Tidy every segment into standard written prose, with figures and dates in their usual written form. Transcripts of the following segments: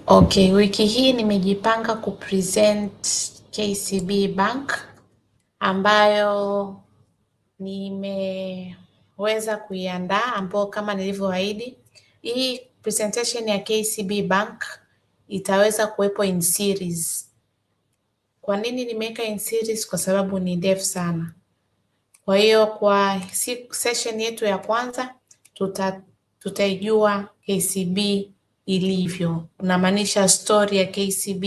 Okay, wiki hii nimejipanga kupresent KCB Bank ambayo nimeweza kuiandaa, ambao kama nilivyoahidi, hii presentation ya KCB Bank itaweza kuwepo in series. Kwa nini nimeweka in series? Kwa sababu ni ndefu sana. Kwa hiyo kwa session yetu ya kwanza tutaijua KCB ilivyo, unamaanisha story ya KCB,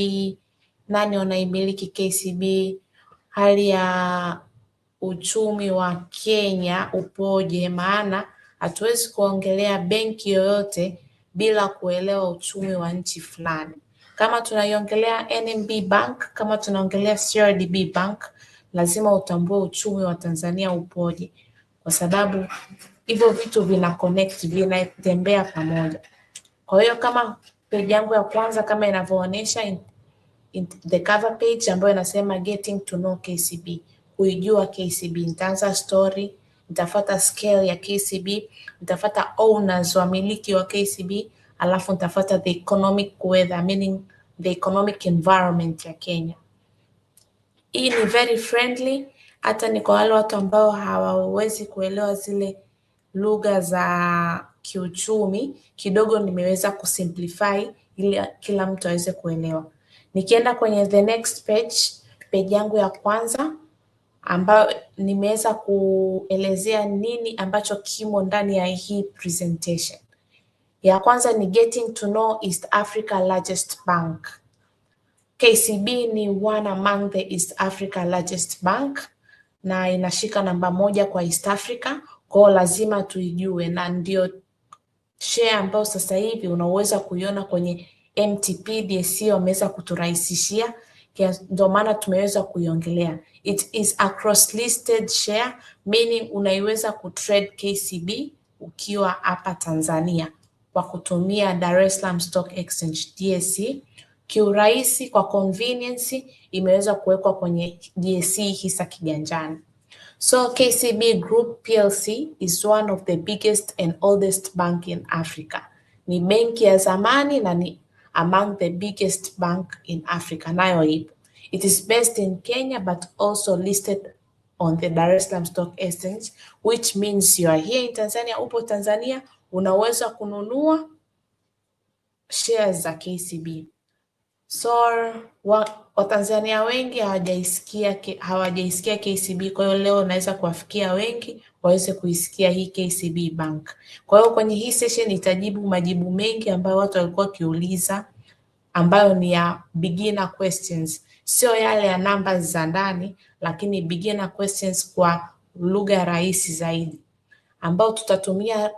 nani wanaimiliki KCB, hali ya uchumi wa Kenya upoje, maana hatuwezi kuongelea benki yoyote bila kuelewa uchumi wa nchi fulani. Kama tunaiongelea NMB Bank, kama tunaongelea CRDB Bank, lazima utambue uchumi wa Tanzania upoje, kwa sababu hivyo vitu vina connect, vinatembea pamoja. Kwa hiyo kama page yangu ya kwanza kama inavyoonyesha in the cover page ambayo inasema getting to know KCB, kuijua KCB, nitaanza story, nitafuata scale ya KCB, nitafuata owners, wamiliki wa KCB, alafu nitafuata the economic weather, meaning the economic environment ya Kenya. Hii ni very friendly, hata ni kwa wale watu ambao hawawezi kuelewa zile lugha za kiuchumi, kidogo nimeweza kusimplify ili kila mtu aweze kuelewa. Nikienda kwenye the next page, page yangu ya kwanza ambayo nimeweza kuelezea nini ambacho kimo ndani ya hii presentation. Ya kwanza ni getting to know East Africa largest bank. KCB ni one among the East Africa largest bank na inashika namba 1 kwa East Africa, kwa lazima tuijue, na ndio share ambayo sasa hivi unaweza kuiona kwenye MTP DSE wameweza kuturahisishia, ndio maana tumeweza kuiongelea. It is a cross listed share, meaning unaiweza kutrade KCB ukiwa hapa Tanzania kwa kutumia Dar es Salaam Stock Exchange DSE kiurahisi. Kwa convenience imeweza kuwekwa kwenye DSE hisa kiganjani. So KCB Group PLC is one of the biggest and oldest bank in Africa. Ni benki ya zamani na ni among the biggest bank in Africa, nayo ipo. It is based in Kenya but also listed on the Dar es Salaam Stock Exchange, which means you are here in Tanzania, upo Tanzania, unaweza kununua shares za KCB. So Watanzania wengi hawajaisikia KCB, kwa hiyo leo unaweza kuwafikia wengi waweze kuisikia hii KCB Bank. Kwa hiyo kwenye hii session itajibu majibu mengi ambayo watu walikuwa wakiuliza, ambayo ni ya beginner questions, sio yale ya numbers za ndani, lakini beginner questions kwa lugha rahisi zaidi, ambao tutatumia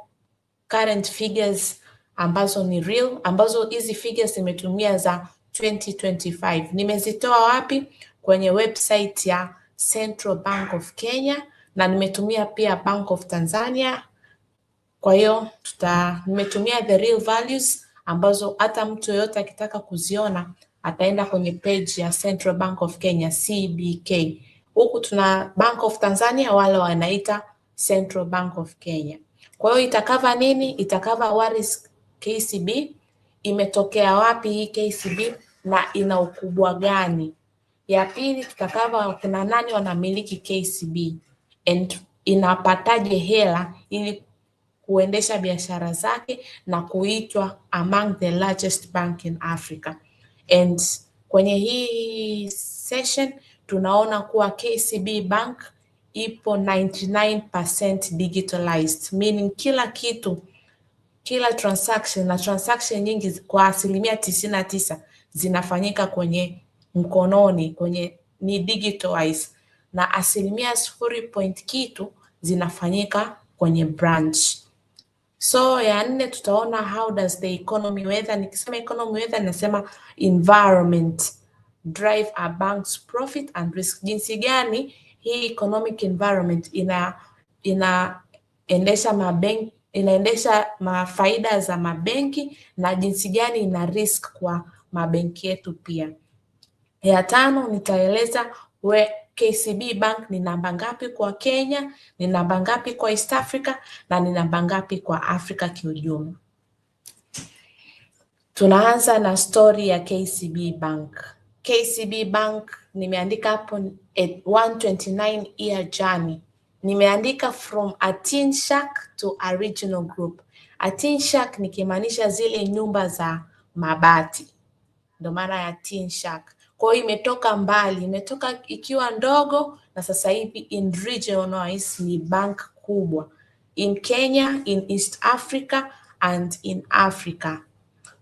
current figures ambazo ni real, ambazo hizi figures zimetumia za 2025. Nimezitoa wapi? Kwenye website ya Central Bank of Kenya, na nimetumia pia Bank of Tanzania. Kwa hiyo nimetumia the real values ambazo hata mtu yoyote akitaka kuziona ataenda kwenye page ya Central Bank of Kenya, CBK. Huku tuna Bank of Tanzania, wale wanaita Central Bank of Kenya. Kwa hiyo itakava nini? Itakava what is KCB, imetokea wapi hii KCB na ina ukubwa gani. Ya pili tutakava kuna nani wanamiliki KCB and inapataje hela ili kuendesha biashara zake na kuitwa among the largest bank in Africa. And kwenye hii session tunaona kuwa KCB Bank ipo 99% digitalized, meaning kila kitu, kila transaction na transaction nyingi kwa 99% zinafanyika kwenye mkononi, kwenye ni digitalized, na 0.kitu zinafanyika kwenye branch. So ya 4 tutaona how does the economy weather, nikisema economy weather nasema environment drive a bank's profit and risk. Jinsi gani hii economic environment inaendesha mafaida za mabenki na jinsi gani ina risk kwa mabenki yetu pia. Ya 5 nitaeleza KCB Bank ni namba ngapi kwa Kenya, ni namba ngapi kwa East Africa na ni namba ngapi kwa Afrika kiujumla. Tunaanza na story ya KCB Bank. KCB Bank nimeandika hapo 129 year journey. Nimeandika from a tin shack to a regional group. A tin shack nikimaanisha zile nyumba za mabati, ndio maana ya tin shack. Kwa hiyo imetoka mbali, imetoka ikiwa ndogo na sasa hivi in regionalize ni bank kubwa in Kenya, in East Africa and in Africa.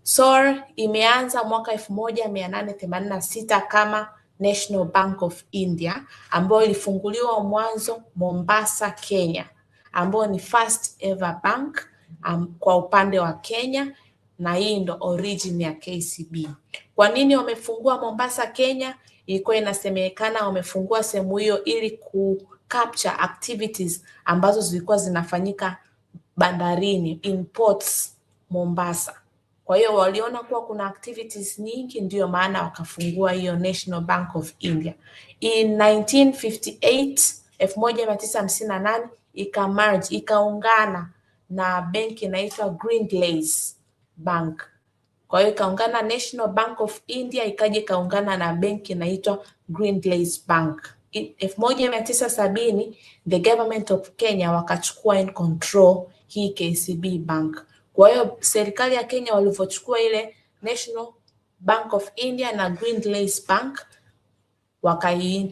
SOR imeanza mwaka 1886 kama National Bank of India, ambayo ilifunguliwa mwanzo Mombasa, Kenya, ambayo ni first ever bank kwa upande wa Kenya, na hii ndo origin ya KCB. Kwa nini wamefungua Mombasa, Kenya? Ilikuwa inasemekana wamefungua sehemu hiyo ili ku capture activities ambazo zilikuwa zinafanyika bandarini, in ports Mombasa. Kwa hiyo waliona kuwa kuna activities nyingi, ndio maana wakafungua hiyo National Bank of India. In 1958 ikamerge, ikaungana na benki inaitwa Grindlays Bank. Kwa hiyo ikaungana National Bank of India, ikaja ikaungana na benki inaitwa Grindlays Bank. In 1970 the government of Kenya wakachukua in control hii KCB Bank. Kwa hiyo serikali ya Kenya walivyochukua ile National Bank of India na Grindlays Bank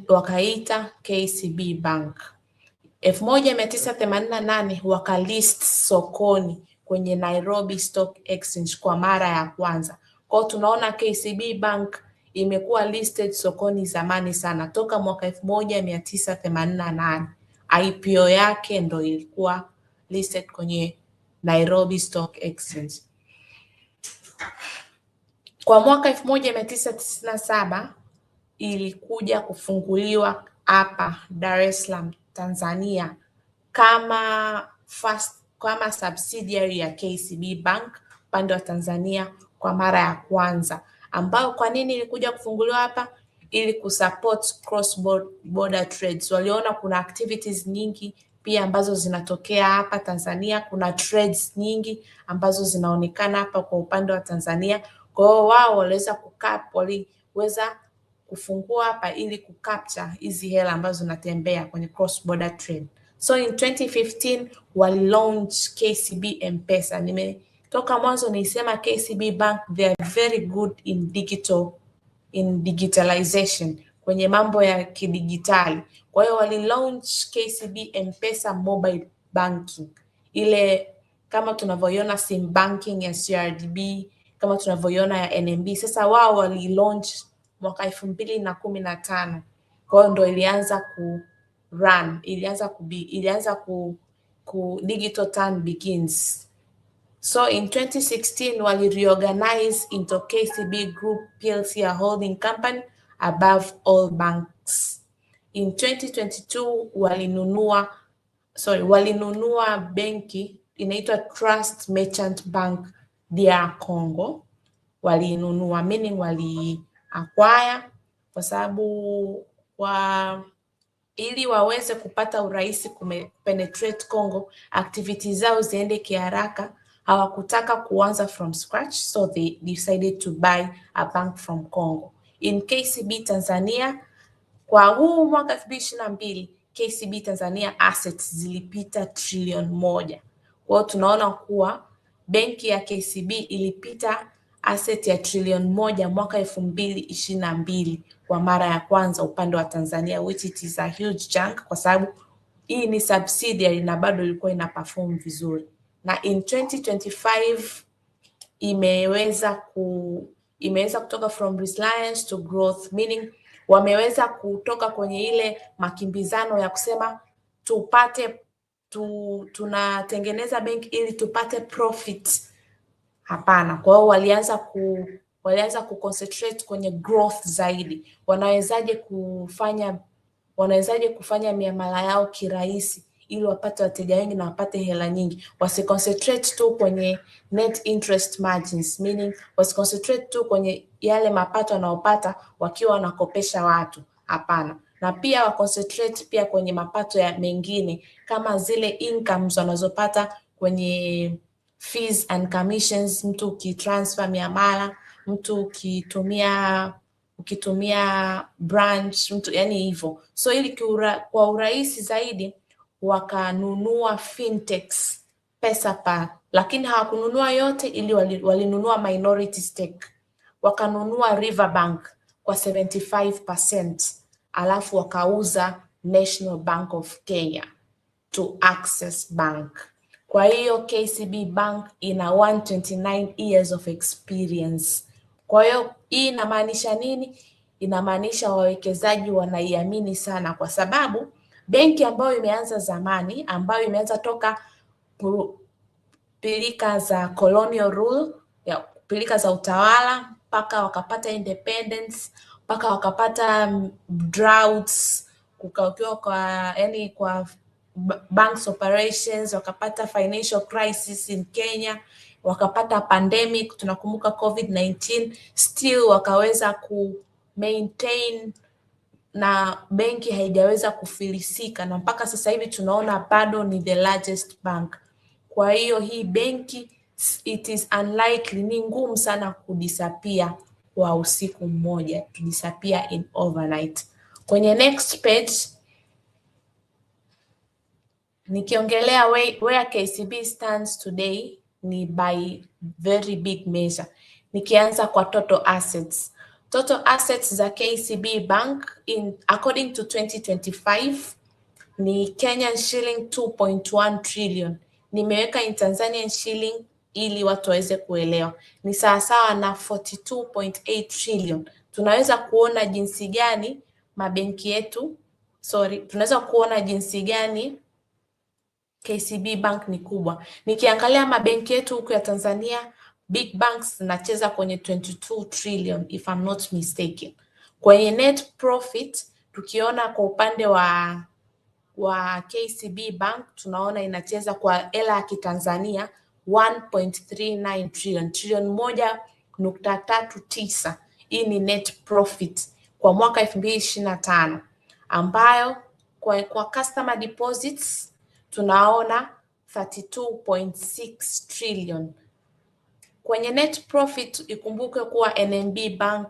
wakaita KCB Bank. 1988 wakalist sokoni kwenye Nairobi Stock Exchange kwa mara ya kwanza. Kwa hiyo tunaona KCB Bank imekuwa listed sokoni zamani sana, toka mwaka 1988. IPO yake ndo ilikuwa listed kwenye Nairobi Stock Exchange. Kwa mwaka 1997 ilikuja kufunguliwa hapa Dar es Salaam, Tanzania kama subsidiary ya KCB Bank upande wa Tanzania kwa mara ya kwanza. Ambao kwa nini ilikuja kufunguliwa hapa? Ili kusupport cross border trades. Waliona kuna activities nyingi pia ambazo zinatokea hapa Tanzania, kuna trades nyingi ambazo zinaonekana hapa kwa upande wa Tanzania. Kwa hiyo wao waliweza kufungua hapa ili kucapture hizi hela ambazo zinatembea kwenye cross border trade. So in 2015 wali launch KCB M-Pesa. Nimetoka mwanzo nilisema KCB Bank they are very good in digitalization, kwenye mambo ya kidigitali. Kwa hiyo wali launch KCB M-Pesa mobile banking, ile kama tunavyoiona sim banking ya CRDB, kama tunavyoiona ya NMB. Sasa wao wali launch mwaka 2015. Kwa hiyo ndo ilianza ku run, ilianza ku digital turn begins. So in 2016 wali reorganize into KCB Group PLC, a holding company above all banks. In 2022 walinunua benki inaitwa Trust Merchant Bank DR Congo. Walinunua meaning wali acquire, kwa sababu ili waweze kupata urahisi kupenetrate Congo, activities zao ziende kiharaka, hawakutaka kuanza from scratch, so they decided to buy a bank from Congo. In KCB Tanzania, kwa huu mwaka 2022 KCB Tanzania assets zilipita trilioni 1. Kwa hiyo tunaona kuwa benki ya KCB ilipita asset ya trilioni 1 mwaka 2022 kwa mara ya kwanza upande wa Tanzania, which it is a huge chunk kwa sababu hii ni subsidiary na bado ilikuwa ina perform vizuri. Na in 2025 imeweza kutoka from resilience to growth, meaning wameweza kutoka kwenye ile makimbizano ya kusema tunatengeneza benki ili tupate profit. Hapana. Kwa hiyo walianza kuconcentrate kwenye growth zaidi. Wanawezaje kufanya miamala yao kirahisi ili wapate wateja wengi na wapate hela nyingi. Wasiconcentrate tu kwenye net interest margins, meaning wasiconcentrate tu kwenye yale mapato wanaopata wakiwa wanakopesha watu. Hapana. Na pia waconcentrate pia kwenye mapato ya mengine kama zile incomes wanazopata kwenye fees and commissions, mtu ukitransfer miamala, mtu ukitumia branch, mtu yani hivyo. So ili kwa urahisi zaidi wakanunua fintechs Pesapal, lakini hawakununua yote, ili walinunua minority stake. Wakanunua Riverbank kwa 75%, alafu wakauza National Bank of Kenya to Access Bank. Kwa hiyo KCB Bank ina 129 years of experience. Kwa hiyo hii inamaanisha nini? Inamaanisha wawekezaji wanaiamini sana, kwa sababu benki ambayo imeanza zamani, ambayo imeanza toka pilika za colonial rule, ya pilika za utawala, mpaka wakapata independence, mpaka wakapata droughts, kukaukiwa kwa banks operations, wakapata financial crisis in Kenya, wakapata pandemic, tunakumbuka COVID-19, still wakaweza ku maintain na benki haijaweza kufilisika, na mpaka sasa hivi tunaona bado ni the largest bank. Kwa hiyo hii benki, it is unlikely, ni ngumu sana kudisappear kwa usiku mmoja, to disappear in overnight. Kwenye next page nikiongelea where KCB stands today ni by very big measure. Nikianza kwa total assets. Total assets za KCB Bank according to 2025 ni Kenyan shilling 2.1 trillion. Nimeweka in Tanzanian shilling ili watu waweze kuelewa. Ni sawasawa na 42.8 trillion. Tunaweza kuona jinsi gani mabenki yetu, tunaweza kuona jinsi gani KCB Bank ni kubwa. Nikiangalia mabenki yetu huku ya Tanzania, big banks zinacheza kwenye 22 trillion if I'm not mistaken. Kwenye net profit tukiona kwa upande wa KCB Bank tunaona inacheza kwa hela ya Kitanzania 1.39 trillion, trilioni 1.39. Hii ni net profit kwa mwaka 2025, ambayo kwa customer deposits tunaona 32.6 trillion. Kwenye net profit ikumbuke kuwa NMB Bank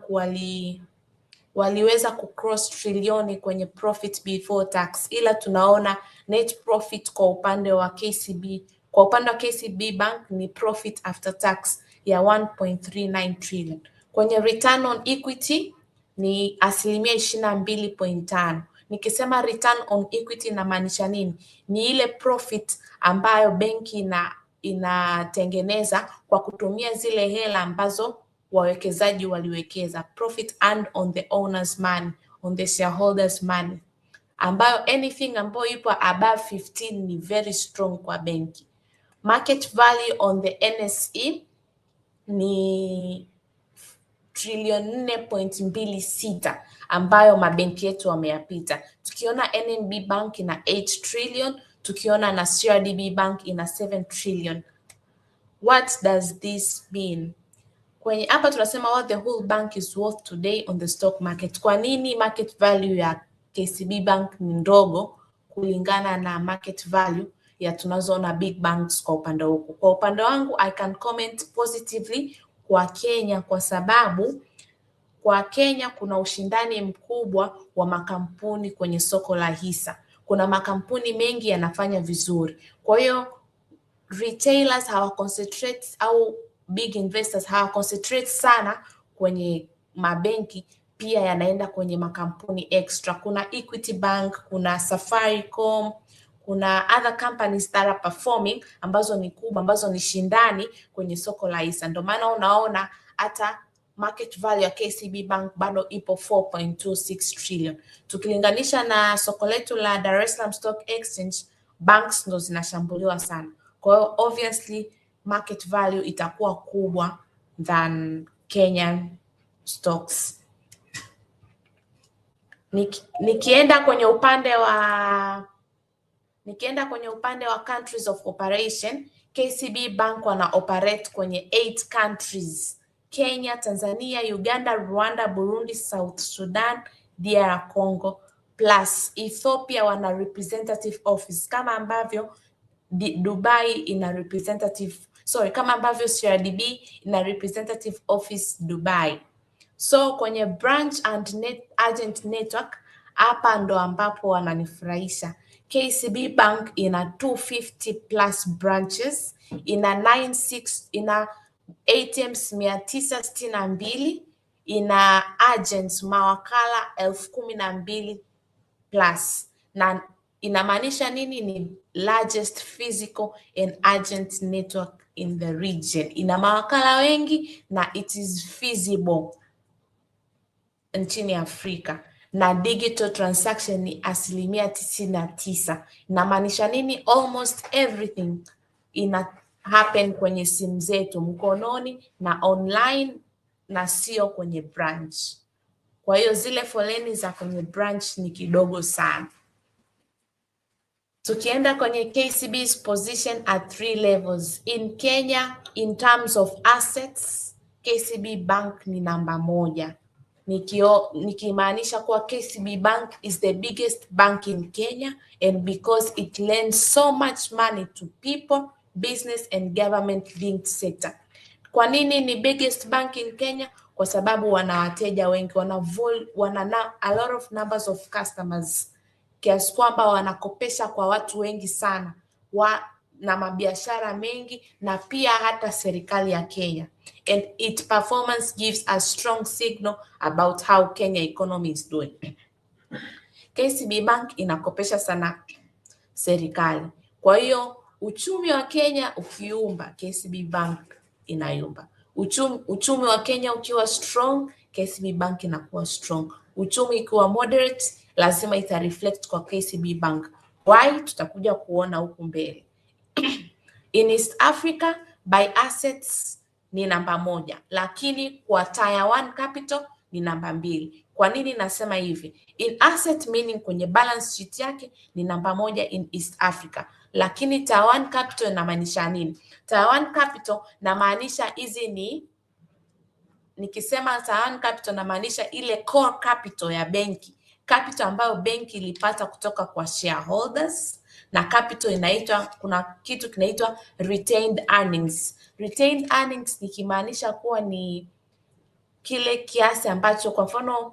waliweza kucross trilioni kwenye profit before tax, ila tunaona net profit kwa upande wa KCB Bank ni profit after tax ya 1.39 trillion. Kwenye return on equity ni 22.5%. Nikisema return on equity inamaanisha nini? Ni ile profit ambayo benki inatengeneza kwa kutumia zile hela ambazo wawekezaji waliwekeza, profit earned on the owner's money, on the shareholders money, ambayo anything ambayo ipo above 15 ni very strong kwa benki. Market value on the NSE ni trilioni 4.26 ambayo mabenki yetu wameyapita. Tukiona NMB Bank ina 8 trillion, tukiona na CRDB Bank ina 7 trillion. What does this mean? Kwenye hapa tunasema what the whole bank is worth today on the stock market. Kwa nini market value ya KCB Bank ni ndogo kulingana na market value ya tunazoona big banks kwa upande huko? Kwa upande wangu I can comment positively kwa Kenya, kwa sababu kwa Kenya kuna ushindani mkubwa wa makampuni kwenye soko la hisa. Kuna makampuni mengi yanafanya vizuri. Kwa hiyo retailers hawa concentrate au big investors hawa concentrate sana kwenye mabenki, pia yanaenda kwenye makampuni extra. Kuna Equity Bank, kuna Safaricom, kuna other companies that are performing ambazo ni kubwa, ambazo ni shindani kwenye soko la hisa. Ndio maana unaona hata market value ya KCB Bank bado ipo 4.26 trillion. Tukilinganisha na soko letu la Dar es Salaam Stock Exchange, banks ndo zinashambuliwa sana. Kwa hiyo obviously market value itakuwa kubwa than Kenyan stocks. Nikienda kwenye upande wa countries of operation, KCB Bank wana operate kwenye 8 countries: Kenya, Tanzania, Uganda, Rwanda, Burundi, South Sudan, DR Congo, plus Ethiopia wana representative office, kama ambavyo Dubai ina representative kama ambavyo CRDB ina representative office Dubai. So kwenye branch and agent network, hapa ndo ambapo wananifurahisha. KCB Bank ina 250 plus branches, ina ATMs 962, ina agents mawakala 12,000 plus. Na inamaanisha nini? Ni largest physical and agent network in the region. Ina mawakala wengi na it is feasible nchini Afrika, na digital transaction ni 99%. Inamaanisha nini? Almost everything ina happen kwenye simu zetu mkononi na online na sio kwenye branch. Kwa hiyo zile foleni za kwenye branch ni kidogo sana. Tukienda kwenye KCB's position at 3 levels in Kenya, in terms of assets, KCB Bank ni namba 1. Nikimaanisha kuwa KCB Bank is the biggest bank in Kenya, and because it lends so much money to people, business and government linked sector. Kwa nini ni biggest bank in Kenya? Kwa sababu wana wateja wengi, wana a lot of numbers of customers, kiasi kwamba wanakopesha kwa watu wengi sana, na mabiashara mengi, na pia hata serikali ya Kenya. And its performance gives a strong signal about how Kenya economy is doing. KCB Bank inakopesha sana serikali. Kwa hiyo uchumi wa Kenya ukiumba, KCB Bank inayumba. Uchumi wa Kenya ukiwa strong, KCB Bank inakuwa strong. Uchumi ikiwa moderate, lazima ita reflect kwa KCB Bank. Why? Tutakuja kuona huku mbele. In East Africa, by assets ni namba 1, lakini kwa Tier 1 capital ni namba 2. Kwa nini nasema hivi? In asset meaning kwenye balance sheet yake ni namba 1 in East Africa, lakini Tier 1 capital inamaanisha nini? Tier 1 capital namaanisha hizi nikisema Tier 1 capital namaanisha ile core capital ya benki, capital ambayo benki ilipata kutoka kwa shareholders, na capital inaitwa, kuna kitu kinaitwa retained earnings. Retained earnings nikimaanisha kuwa ni kile kiasi ambacho, kwa mfano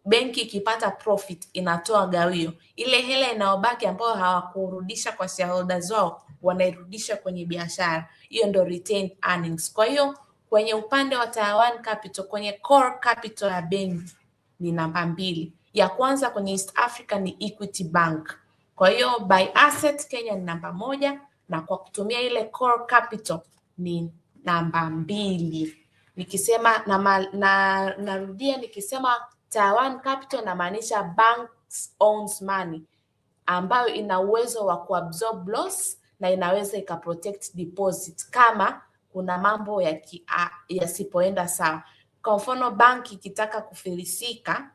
benki ikipata profit inatoa gawio, ile hela inayobaki ambayo hawakurudisha kwa shareholders wao wanairudisha kwenye biashara, hiyo ndio retained earnings. Kwa hiyo kwenye upande wa Tier 1 capital, kwenye core capital ya benki ni namba 2. Ya kwanza kwenye East Africa ni Equity Bank. Kwa hiyo by asset Kenya ni namba 1, na kwa kutumia ile core capital ni namba 2. Nikisema narudia, nikisema Tier 1 capital namaanisha banks owns money, ambayo ina uwezo wa kuabsorb loss na inaweza ikaprotect deposit kama kuna mambo yasipoenda sawa. Kwa mfano banki ikitaka kufilisika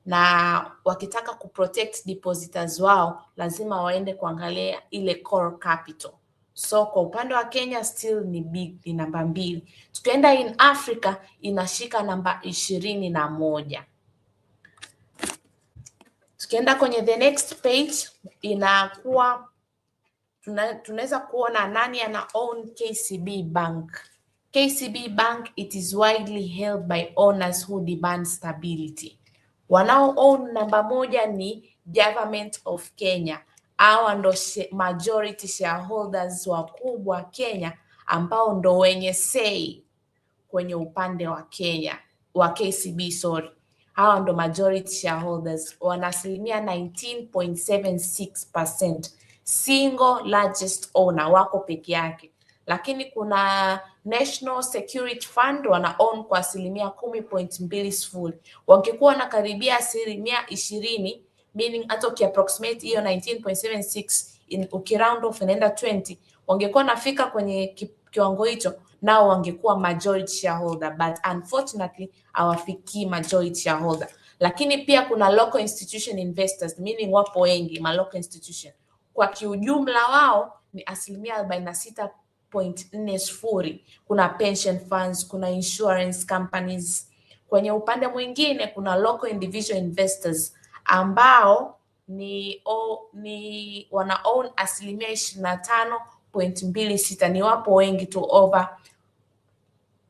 na wakitaka kuprotect depositors wao, lazima waende kuangalia ile core capital. So kwa upande wa Kenya still ni namba 2. Tukienda in Africa inashika namba 21. Tukienda kwenye the next page, inakuwa tunaweza kuona nani ana own KCB Bank. KCB Bank, it is widely held by owners who demand stability. Wanao own namba 1 ni Government of Kenya. Hawa ndo majority shareholders wakubwa Kenya, ambao ndo wenye say kwenye upande wa Kenya wa KCB, hawa ndo majority shareholders, wana 19.76%. Single largest owner, wako peke yake. Lakini kuna National Security Fund wana own kwa 10.20%. Wangekuwa na karibia 20%, meaning hata ukiapproximate hiyo 19.76 ukiround off inaenda 20, wangekuwa nafika kwenye kiwango hicho, nao wangekuwa majority shareholder, but unfortunately hawafikii majority shareholder. Lakini pia kuna local institution investors, meaning wapo wengi ma local institution. Kwa kiujumla wao ni 46.40%. Kuna pension funds, kuna insurance companies. Kwenye upande mwingine kuna local individual investors ambao wana own 25.11%. 8.26. Ni wapo wengi tu, over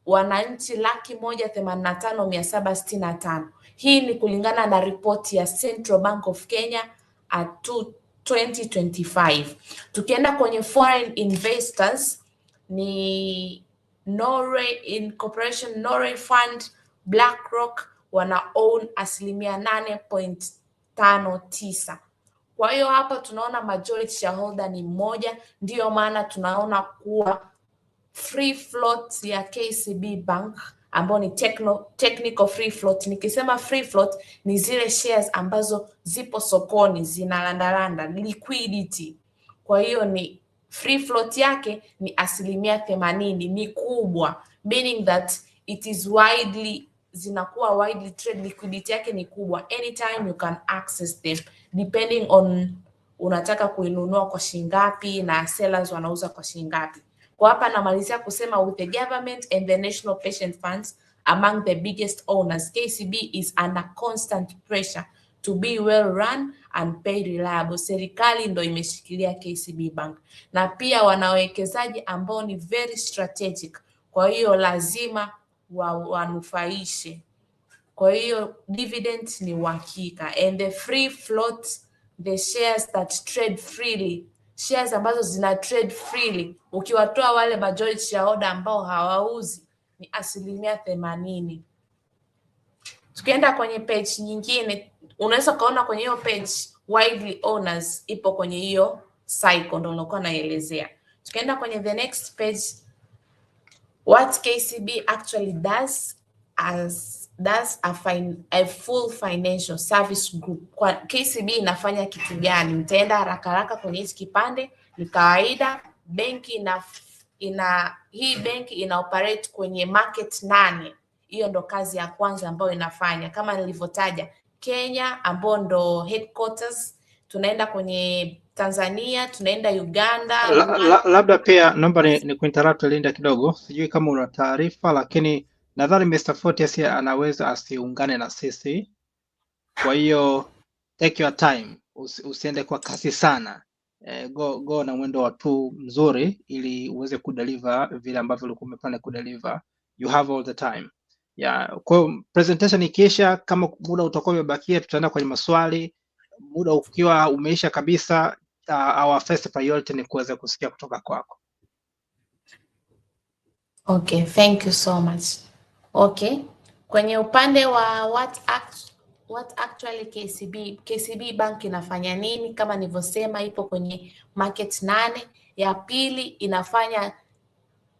wananchi 185,765. Hii ni kulingana na ripoti ya Central Bank of Kenya at 2025. Tukienda kwenye foreign investors ni Norway Incorporation, Norway Fund, BlackRock wana own 8.59%. Kwa hiyo hapa tunaona majority shareholder ni mmoja, ndiyo maana tunaona kuwa free float ya KCB Bank ambao ni technical free float. Nikisema free float ni zile shares ambazo zipo sokoni zinalandalanda, liquidity. Kwa hiyo ni free float yake ni 80%, ni kubwa, meaning that it is widely, zinakuwa widely trade, liquidity yake ni kubwa, anytime you can access them depending on unataka kuinunua kwa shingapi na sellers wanauza kwa shingapi. Kwa hapa namalizia kusema with the government and the national pension funds among the biggest owners, KCB is under constant pressure to be well run and pay reliable. Serikali ndo imeshikilia KCB Bank na pia wanawekezaji ambao ni very strategic, kwa hiyo lazima wanufaishe. Kwa hiyo dividend ni uhakika, and the free float, the shares that trade freely, shares ambazo zina trade freely, ukiwatoa wale majority shareholder ambao hawauzi, ni 80%. Tukienda kwenye page nyingine, unaweza kaona kwenye hiyo page widely owners ipo kwenye hiyo cycle, ndio nilikuwa naelezea. Tukienda kwenye the next page, what KCB actually does a full financial service group. Kwa KCB inafanya kitu gani? Nitaenda haraka kwenye hizi kipande. Ni kawaida benki hii benki ina operate kwenye market 8. Hiyo ndo kazi ya kwanza ambayo inafanya, kama nilivyotaja, Kenya ambao ndo headquarters, tunaenda kwenye Tanzania, tunaenda Uganda. Labda pia naomba ni kuinterrupt Linda kidogo, sijui kama una taarifa, lakini nadhani Mr. Fortius anaweza asiungane na sisi. Kwa hiyo take your time, usiende kwa kasi sana. Go na mwendo wa tu mzuri ili uweze kudeliver vile ambavyo ulikuwa umepanga kudeliver. You have all the time. Yeah, kwa presentation ikiisha, kama muda utakuwa umebakia, tutaenda kwenye maswali. Muda ukiwa umeisha kabisa, our first priority ni kuweza kusikia kutoka kwako. Okay, thank you so much. Okay, kwenye upande wa what actually KCB Bank inafanya nini, kama nilivyosema ipo kwenye market 8. Ya pili, inafanya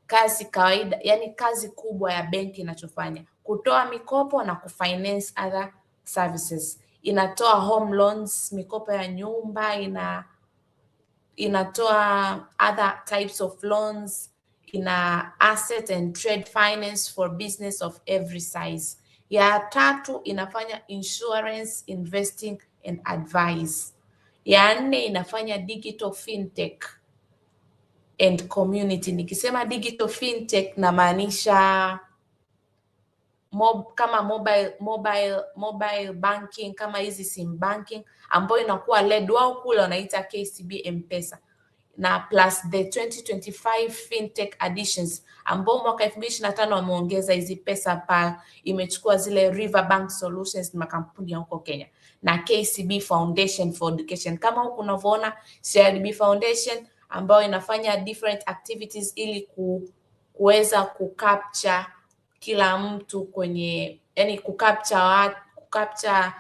kazi kawaida, yani kazi kubwa ya benki inachofanya kutoa mikopo na kufinance other services. Inatoa home loans, mikopo ya nyumba, inatoa other types of loans, ina asset and trade finance for business of every size. Ya tatu, inafanya insurance, investing and advice. Ya nne, inafanya digital fintech and community. Nikisema digital fintech namaanisha kama mobile banking, kama hizi sim banking ambayo inakuwa led, wao kule wanaita KCB M-Pesa, na plus the 2025 fintech additions ambao mwaka 2025 wameongeza hizi PesaPal, imechukua zile Riverbank Solutions, makampuni ya huko Kenya, na KCB Foundation for Education. Kama huku unavyoona CRDB Foundation ambayo inafanya different activities ili kuweza kucapture kila mtu kwenye, yani kucapture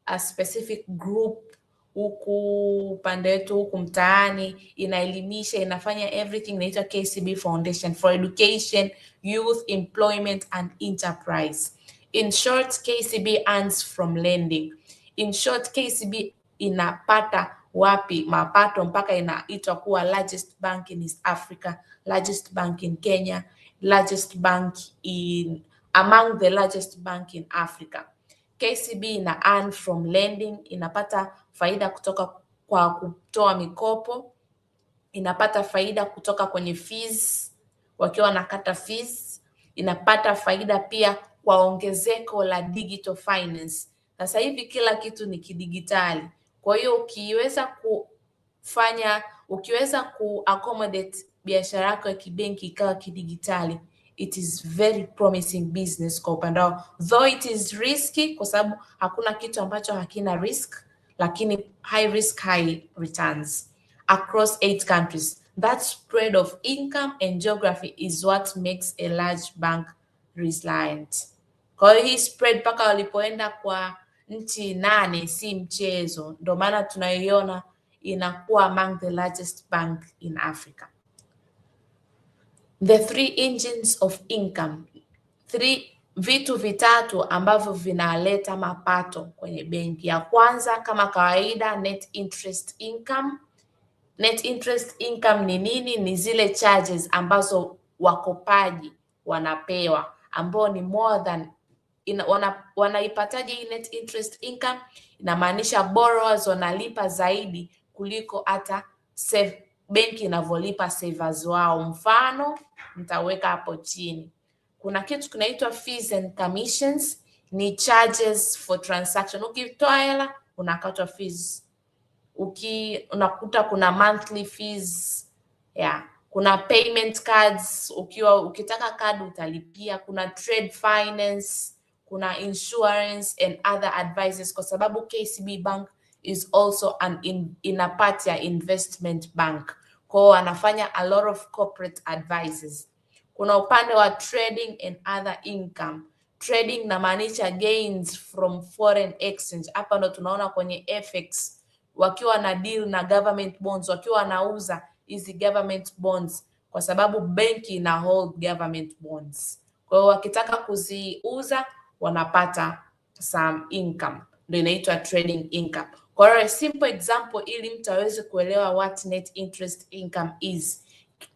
a specific group huku upande wetu huku mtaani, inaelimisha, inafanya everything, inaitwa KCB Foundation for Education, Youth, Employment and Enterprise. In short, KCB earns from lending. In short, KCB inapata wapi mapato mpaka inaitwa kuwa largest bank in East Africa, largest bank in Kenya, largest bank among the largest bank in Africa. KCB ina earn from lending, inapata faida kutoka kwa kutoa mikopo, inapata faida kutoka kwenye fees, wakiwa nakata fees, inapata faida pia kwa ongezeko la digital finance. Sasa hivi kila kitu ni kidigitali. Kwa hiyo ukiweza ku accommodate biashara yako ya kibenki ikawa kidigitali, it is very promising business kwa upande wao, though it is risky kwa sababu hakuna kitu ambacho hakina risk, lakini high risk high returns across 8 countries. That spread of income and geography is what makes a large bank resilient. Kwa hiyo hii spread mpaka walipoenda kwa nchi 8 si mchezo, ndio maana tunaiona inakuwa among the largest bank in Africa. The 3 engines of income. 3 vitu vitatu ambavyo vinaleta mapato kwenye benki. Ya kwanza kama kawaida, net interest income. Net interest income ni nini? Ni zile charges ambazo wakopaji wanapewa, ambao ni more than wanaipataje hii net interest income? Inamaanisha borrowers wanalipa zaidi kuliko hata benki inavyolipa savers wao. Mfano nitaweka hapo chini. Kuna kitu kinaitwa fees and commissions, ni charges for transaction. Ukitoa hela unakatwa fees. Unakuta kuna monthly fees, kuna payment cards, ukitaka card utalipia, kuna trade finance, kuna insurance and other advices, kwa sababu KCB Bank is also in a part ya investment bank. Kwa hiyo anafanya a lot of corporate advices. Kuna upande wa trading and other income. Trading namaanisha gains from foreign exchange. Hapa ndo tunaona kwenye FX wakiwa na deal na government bonds, wakiwa wanauza hizi government bonds, kwa sababu benki ina hold government bonds. Kwa hiyo wakitaka kuziuza wanapata some income, ndio inaitwa trading income. Kwa hiyo a simple example ili mtu aweze kuelewa what net interest income is.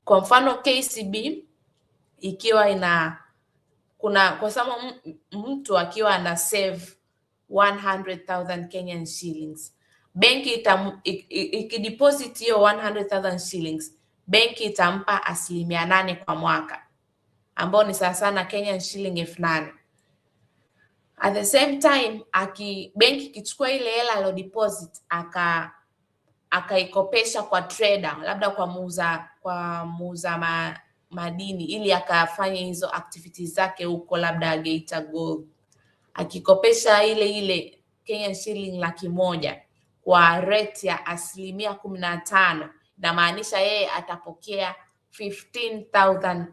Kwa mfano KCB ikiwa kwa sababu mtu akiwa ana save 100,000 Kenyan shillings, benki ikideposit hiyo 100,000 shillings, benki itampa 8% kwa mwaka, ambao ni sawa sana Kenyan shilling 8,000. At the same time, benki ikichukua ile hela alo deposit akaikopesha kwa trader, labda kwa muuza madini, ili akafanya hizo activities zake huko, labda Geita Gold, akikopesha ile Kenyan shilling 100,000 kwa rate ya 15%, inamaanisha yeye atapokea 15,000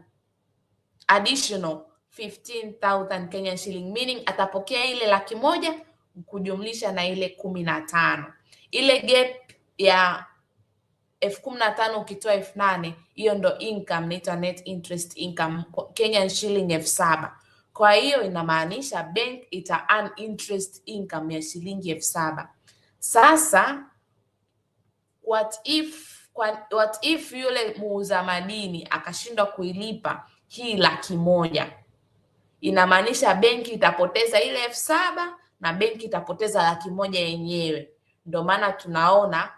additional 15,000 Kenyan shilling, meaning atapokea ile 100,000 kujumlisha na ile 15. Ile gap ya 15,000 ukitoa 8,000, hiyo ndo income, inaitwa net interest income, Kenyan shilling 7,000. Kwa hiyo inamaanisha bank ita earn interest income ya shilingi 7,000. Sasa what if yule muuza madini akashindwa kuilipa hii 100,000? Inamaanisha benki itapoteza ile 7,000 na benki itapoteza 100,000 yenyewe. Ndio maana tunaona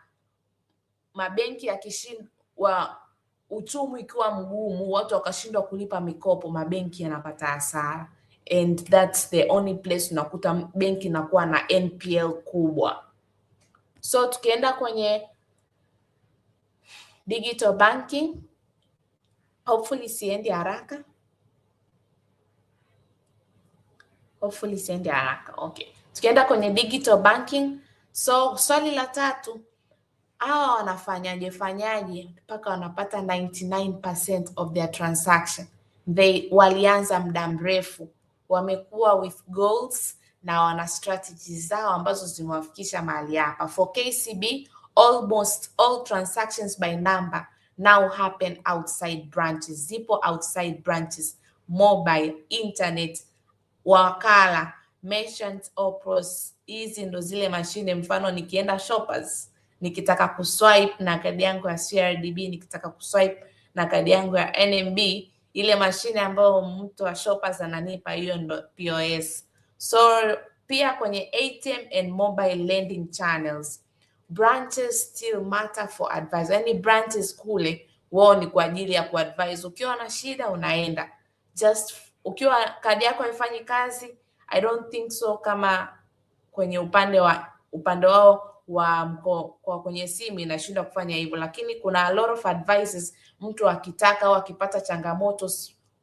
mabenki yakishindwa, uchumi ikiwa mgumu, watu wakashindwa kulipa mikopo, mabenki yanapata hasara, and that's the only place unakuta benki inakuwa na NPL kubwa. So tukienda kwenye digital banking, hopefully siendi haraka. Okay. Tukienda kwenye digital banking, so swali la 3, hawa wanafanyaje mpaka wanapata 99% of their transaction? Walianza muda mrefu, wamekuwa with goals na wana strategies zao ambazo zimewafikisha mahali hapa. For KCB, almost all transactions by number now happen outside branches. Zipo outside branches, mobile, internet, wakala, merchant or POS. Hizi ndo zile mashine, mfano nikienda Shoppers, nikitaka kuswipe na kadi yangu ya CRDB, nikitaka kuswipe na kadi yangu ya NMB, ile mashine ambayo mtu wa Shoppers ananipa, hiyo ndo POS. So pia kwenye ATM and mobile lending channels, branches still matter for advice. Yani branches kule wao ni kwa ajili ya kuadvise. Ukiwa na shida unaenda, just ukiwa kadi yako haifanyi kazi, I don't think so kama kwenye upande wao kwa kwenye simu inashindwa kufanya hivyo, lakini kuna a lot of advices mtu akitaka au akipata changamoto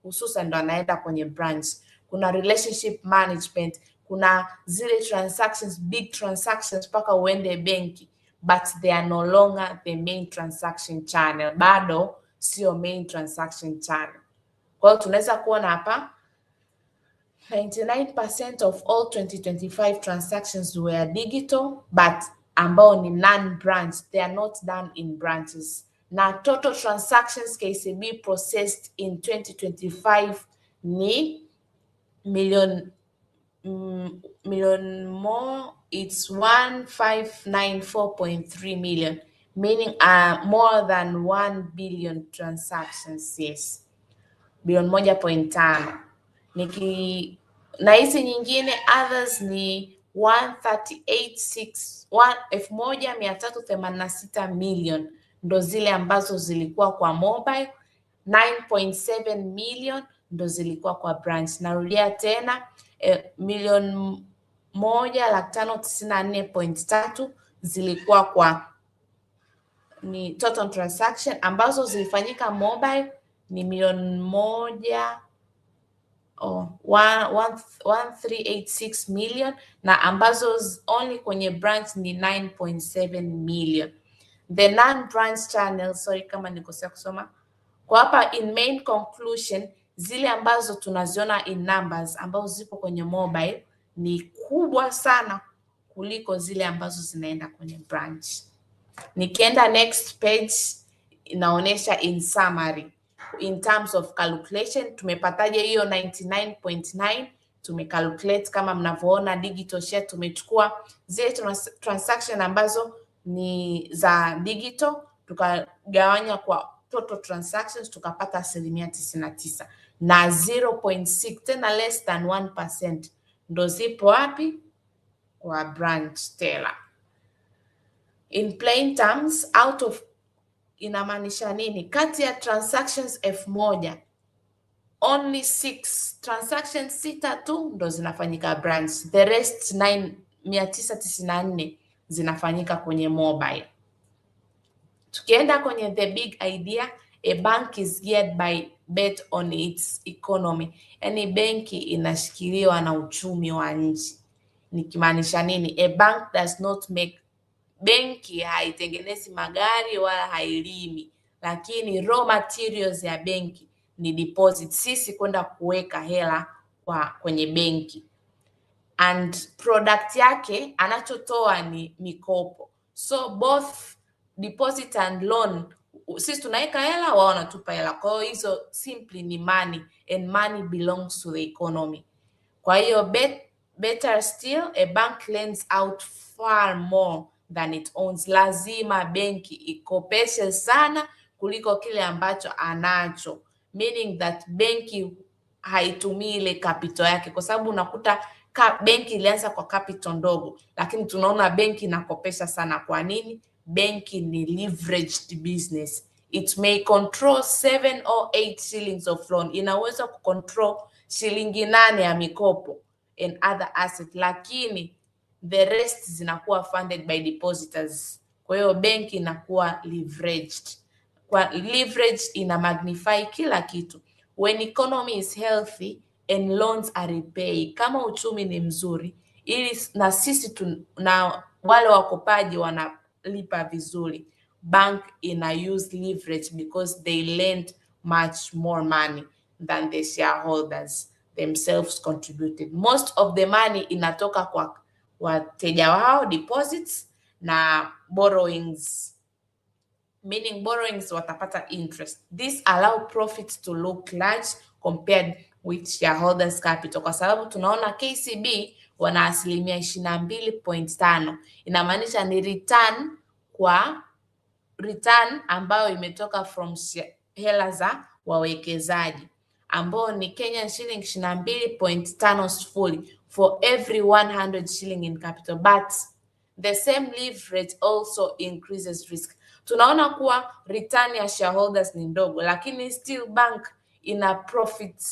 hususan ndo anaenda kwenye branch. Kuna relationship management, kuna zile transactions, big transactions mpaka uende benki, but they are no longer the main transaction channel, bado sio main transaction channel. Kwa hiyo tunaweza kuona hapa 99% of all 2025 transactions were digital, but ambao ni non-branch, they are not done in branches. Na total transactions KCB processed in 2025 ni million more, it's 1594.3 million, meaning more than 1 billion transactions. Yes, bilioni 1.5. Na hizi nyingine others ni 1386 million ndo zile ambazo zilikuwa kwa mobile, 9.7 million ndo zilikuwa kwa branch. Narudia tena, 1,594.3 zilikuwa kwa ni total transaction, ambazo zilifanyika mobile ni 1386 million, na ambazo only kwenye branch ni 9.7 million. The non-branch channel, sorry kama nikosea kusoma kwa hapa, in main conclusion, zile ambazo tunaziona in numbers ambazo zipo kwenye mobile ni kubwa sana kuliko zile ambazo zinaenda kwenye branch. Nikienda next page, inaonyesha in summary in terms of calculation tumepataje hiyo 99.9. Tumecalculate kama mnavyoona, digital share tumechukua zile transaction ambazo ni za digital tukagawanya kwa total transactions tukapata 99%, na 0.6 tena less than 1% ndo zipo wapi? Kwa branch teller. In plain terms, out of inamaanisha nini? Kati ya transactions 1000 only 6 transactions 6 tu ndo zinafanyika branch, the rest 994 zinafanyika kwenye mobile. Tukienda kwenye the big idea, a bank is geared by bet on its economy. Yani benki inashikiliwa na uchumi wa nchi. Nikimaanisha nini? A bank does not make, benki haitengenezi magari wala hailimi, lakini raw materials ya benki ni deposit, sisi kwenda kuweka hela kwenye benki, and product yake anachotoa ni mikopo. So both deposit and loan, sisi tunaweka hela, wao wanatupa hela. Kwa hiyo hizo simply ni money, and money belongs to the economy. Kwa hiyo better still, a bank lends out far more than it owns. Lazima benki ikopeshe sana kuliko kile ambacho anacho, meaning that benki haitumii ile capital yake, kwa sababu unakuta benki ilianza kwa capital ndogo, lakini tunaona benki inakopesha sana. Kwa nini? Benki ni leveraged business. It may control 7 or 8 shillings of loan, inaweza kucontrol shilingi 8 ya mikopo and other asset, lakini the rest zinakuwa funded by depositors. Kwa hiyo benki inakuwa leveraged. Kwa leverage ina magnify kila kitu. When economy is healthy and loans are repaid, kama uchumi ni mzuri, ili na sisi na wale wakopaji wanalipa vizuri, bank ina use leverage because they lend much more money than the shareholders themselves contributed. Most of the money inatoka kwa wateja wao, deposits na borrowings, meaning borrowings watapata interest. This allow profits to look large compared with shareholders capital, kwa sababu tunaona KCB wana 22.5, inamaanisha ni return ambayo imetoka from hela za wawekezaji, ambao ni Kenyan shilling 22.50 for every 100 shilling in capital, but the same leverage also increases risk. Tunaona kuwa return ya shareholders ni ndogo, lakini still bank ina profit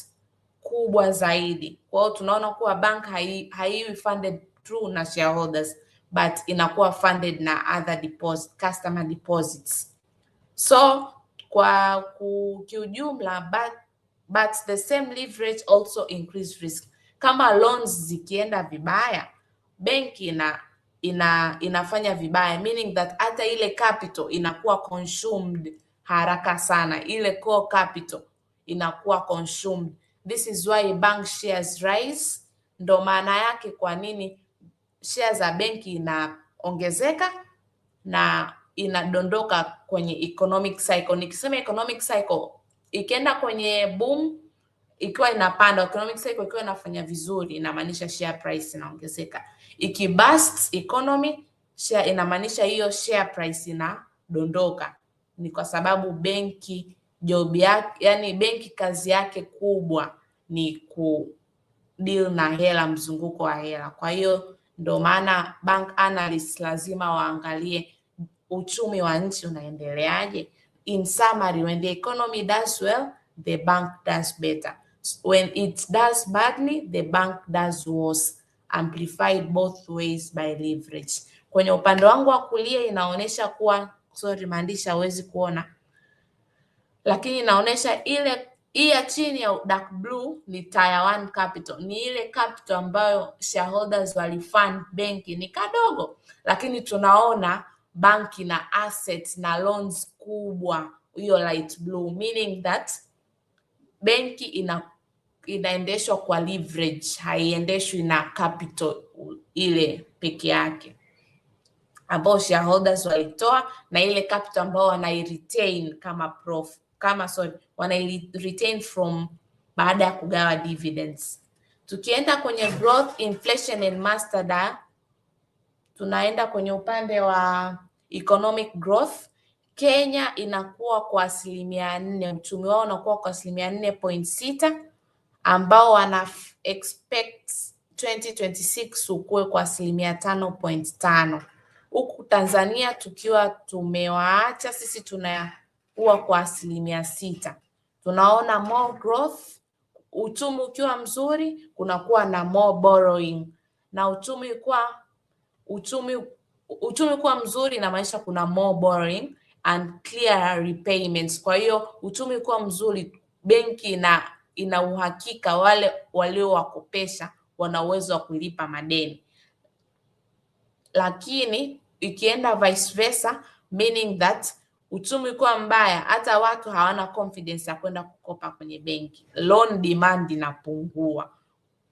kubwa zaidi. Kwa hiyo tunaona kuwa bank haiwi funded through na shareholders, but inakuwa funded na other customer deposits. So kwa kiujumla, but the same leverage also increase risk. Kama loans zikienda vibaya, benki inafanya vibaya, meaning that hata ile capital inakuwa consumed haraka sana, ile core capital inakuwa consumed. This is why bank shares rise. Ndo maana yake kwa nini shares za benki inaongezeka na inadondoka kwenye economic cycle. Nikisema economic cycle, ikienda kwenye boom, ikiwa inapanda, economic cycle ikiwa inafanya vizuri, inamaanisha share price inaongezeka. Ikibust economy, share inamaanisha hiyo share price inadondoka. Ni kwa sababu benki job yake, yani benki kazi yake kubwa ni ku deal na hela, mzunguko wa hela. Kwa hiyo ndo maana bank analysts lazima waangalie uchumi wa nchi unaendeleaje. In summary, when the economy does well, the bank does better. When it does badly, the bank does worse, amplified both ways by leverage. Kwenye upande wangu wa kulia inaonyesha kuwa, sorry maandishi hawezi kuona, lakini inaonyesha ile hii ya chini ya dark blue ni tier 1 capital. Ni ile capital ambayo shareholders walifund benki, ni kadogo, lakini tunaona banki na assets na loans kubwa, hiyo light blue, meaning that benki inaendeshwa kwa leverage, haiendeshwi na capital ile peke yake ambao shareholders walitoa, na ile capital ambao wanairetain wanairetain from baada ya kugawa dividends. Tukienda kwenye growth, inflation and master data, tunaenda kwenye upande wa economic growth. Kenya inakuwa kwa 4%, uchumi wao unakuwa kwa 4.6%, ambao wana expect 2026 ukue kwa 5.5%. Huku Tanzania tukiwa tumewaacha, sisi tunakuwa kwa 6%. Tunaona more growth, uchumi ukiwa mzuri kunakuwa na more borrowing, na uchumi kuwa mzuri inamaanisha kuna more borrowing and clear repayments. Kwa hiyo uchumi kuwa mzuri, benki ina uhakika wale waliowakopesha wana uwezo wa kulipa madeni. Lakini ikienda vice versa, meaning that uchumi kuwa mbaya, hata watu hawana confidence ya kwenda kukopa kwenye benki, loan demand inapungua.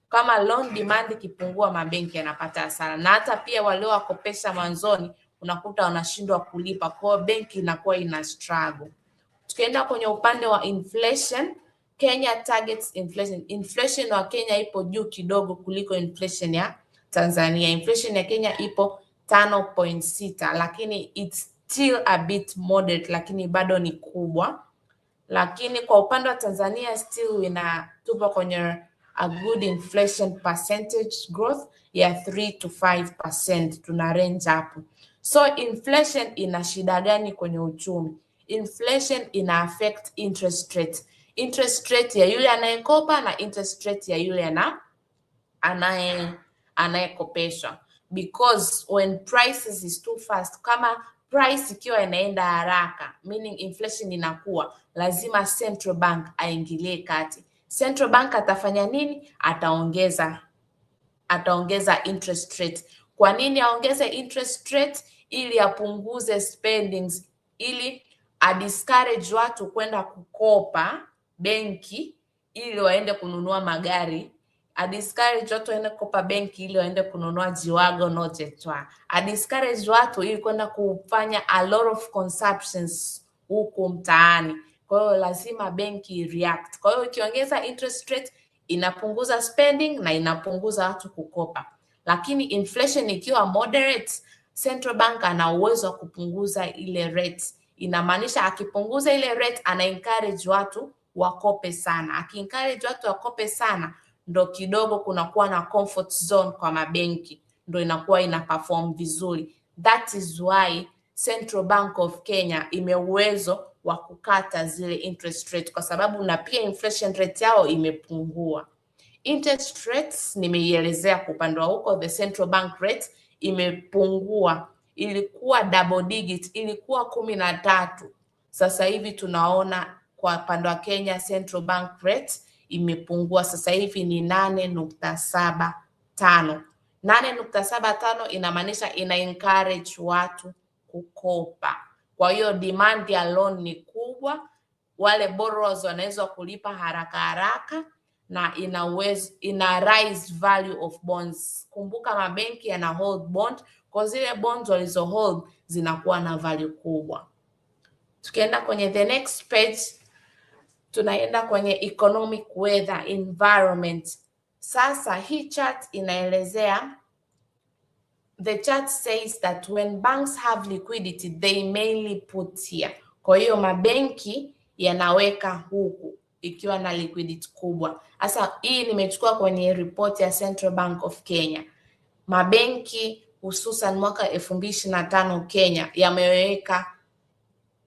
Kama loan demand ikipungua, mabenki yanapata hasara, na hata pia waliowakopesha mwanzoni unakuta wanashindwa kulipa, kwa hiyo benki inakuwa ina struggle. Tukienda kwenye upande wa inflation, Kenya targets inflation. Inflation wa Kenya ipo juu kidogo kuliko inflation ya Tanzania. Inflation ya Kenya ipo 5.6, lakini it's still a bit moderate, lakini bado ni kubwa. Lakini kwa upande wa Tanzania still tupo kwenye a good inflation percentage growth ya 3 to 5%, tuna range hapo. So inflation ina shida gani kwenye uchumi? Inflation ina affect interest rate. Interest rate ya yule anayekopa na interest rate ya yule anayekopeshwa. Because when prices is too fast, kama price ikiwa inaenda haraka, meaning inflation inakuwa, lazima central bank aingilie kati. Central bank atafanya nini? Ataongeza interest rate. Kwa nini aongeze interest rate? Ili apunguze spendings, ili discourage watu kwenda kukopa benki ili waende kununua magari, discourage watu waende kukopa benki ili waende kununua jiwago notetwa, discourage watu ili kwenda kufanya a lot of consumptions huko mtaani. Kwa hiyo lazima benki react. Kwa hiyo ikiongeza interest rate inapunguza spending na inapunguza watu kukopa. Lakini inflation ikiwa moderate, central bank ana uwezo wa kupunguza ile rate. Inamaanisha akipunguza ile rate ana encourage watu wakope sana. Aki-encourage watu wakope sana, ndo kidogo kunakuwa na comfort zone kwa mabenki, ndo inakuwa ina perform vizuri. That is why Central Bank of Kenya ime uwezo wa kukata zile interest rate, kwa sababu na pia inflation rate yao imepungua. Interest rates nimeielezea kwa upande wa huko, the central bank rate imepungua. Ilikuwa double digit, ilikuwa 13. Sasa hivi tunaona kwa upande wa Kenya Central Bank rate imepungua, sasa hivi ni 8.75. 8.75 inamaanisha ina encourage watu kukopa. Kwa hiyo demand ya loan ni kubwa, wale borrowers wanaweza kulipa haraka haraka, na ina rise value of bonds. Kumbuka mabenki yana hold bond, kwa zile bonds walizo hold zinakuwa na value kubwa. Tukienda kwenye the next page, tunaenda kwenye economic weather environment. Sasa hii chart inaelezea, the chart says that when banks have liquidity they mainly put here. Kwa hiyo mabenki yanaweka huku ikiwa na liquidity kubwa. Sasa hii nimechukua kwenye report ya Central Bank of Kenya. Mabenki hususan mwaka 2025 Kenya yameweka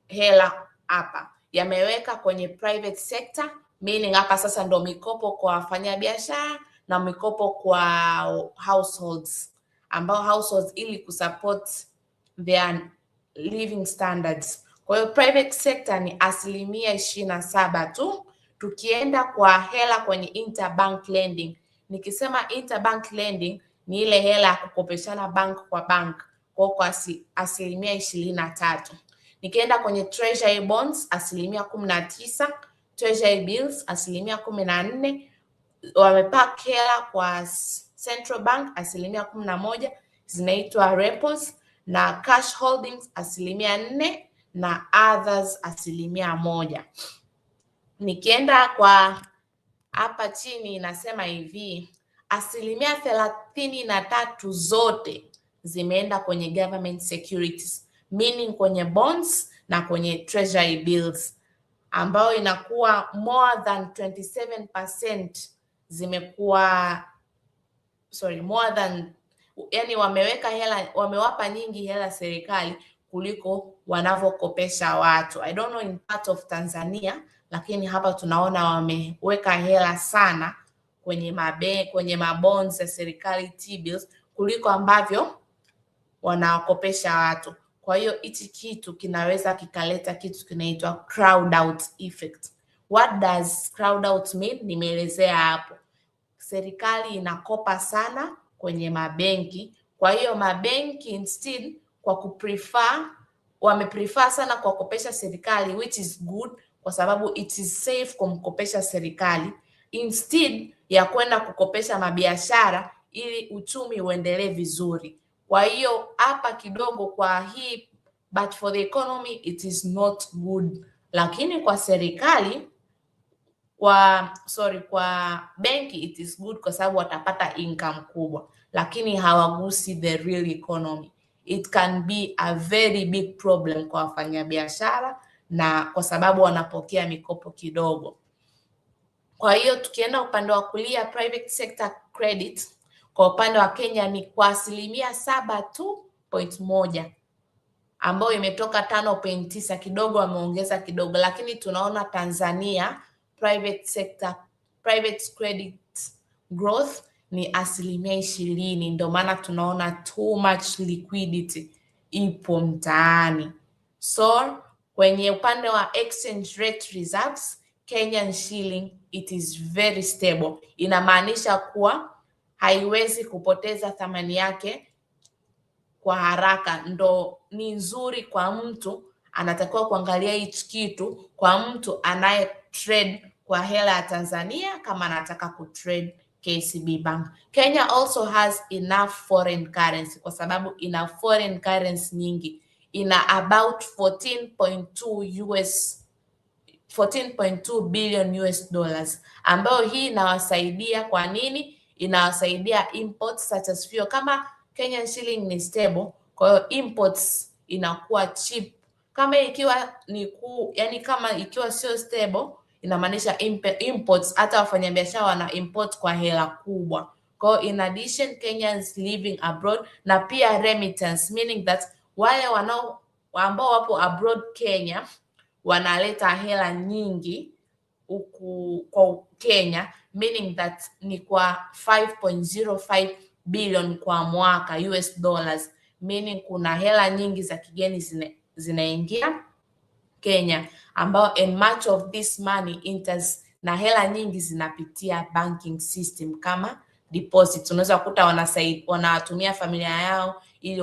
hela hapa, yameweka kwenye private sector, meaning hapa sasa ndo mikopo kwa wafanyabiashara na mikopo kwa households, ambao households ili kusupport their living standards. Kwa hiyo private sector ni 27% tu. Tukienda kwa hela kwenye interbank lending, nikisema interbank lending ni ile hela ya kukopeshana bank kwa bank, kwa 23%. Nikienda kwenye treasury bonds 19%, treasury bills 14%, wamepack hela kwa central bank 11%, zinaitwa repos, na cash holdings 4%, na others 1%. Nikienda kwa hapa chini inasema hivi, 33% zote zimeenda kwenye government securities, meaning kwenye bonds na kwenye treasury bills, ambayo inakuwa more than 27% zimekuwa yani wameweka hela, wamewapa nyingi hela serikali kuliko wanavyokopesha watu. I don't know in part of Tanzania, lakini hapa tunaona wameweka hela sana kwenye mabonds ya serikali T-bills kuliko ambavyo wanawakopesha watu. Kwa hiyo hichi kitu kinaweza kikaleta kitu kinaitwa crowd out effect. What does crowd out mean? Nimeelezea hapo. Serikali inakopa sana kwenye mabenki, kwa hiyo mabenki instead wameprefer sana kuwakopesha serikali, which is good kwa sababu it is safe kumkopesha serikali instead ya kwenda kukopesha mabiashara ili uchumi uendelee vizuri. Kwa hiyo hapa kidogo kwa hii, but for the economy it is not good, lakini kwa serikali kwa benki it is good kwa sababu watapata income kubwa, lakini hawagusi the real economy. It can be a very big problem kwa wafanyabiashara, na kwa sababu wanapokea mikopo kidogo. Kwa hiyo tukienda upande wa kulia, private sector credit kwa upande wa Kenya ni kwa 7.1%, ambayo imetoka 5.9, kidogo wameongeza kidogo, lakini tunaona Tanzania private credit growth ni 20%, ndio maana tunaona too much liquidity ipo mtaani. So kwenye upande wa exchange rate reserves, Kenyan shilling it is very stable, inamaanisha kuwa haiwezi kupoteza thamani yake kwa haraka. Ndo ni nzuri kwa mtu anatakiwa kuangalia hichi kitu, kwa mtu anaye trade kwa hela ya Tanzania kama anataka kutrade KCB Bank. Kenya also has enough foreign currency kwa sababu ina foreign currency nyingi, ina about 14.2 billion US dollars, ambayo hii inawasaidia. Kwa nini? Inawasaidia imports such as fuel. Kama Kenyan shilling ni stable, kwa hiyo imports inakuwa cheap. Kama ikiwa kama ikiwa sio stable, inamaanisha imports, hata wafanyabiashara wana import kwa hela kubwa. Kwa hiyo in addition Kenyans living abroad, na pia remittance, meaning that wale ambao wapo abroad Kenya wanaleta hela nyingi huku kwa Kenya, meaning that ni kwa 5.05 billion kwa mwaka US dollars, meaning kuna hela nyingi za kigeni zinaingia Kenya, ambao and much of this money enters, na hela nyingi zinapitia banking system kama deposits. Unaweza kukuta wanatumia familia yao ili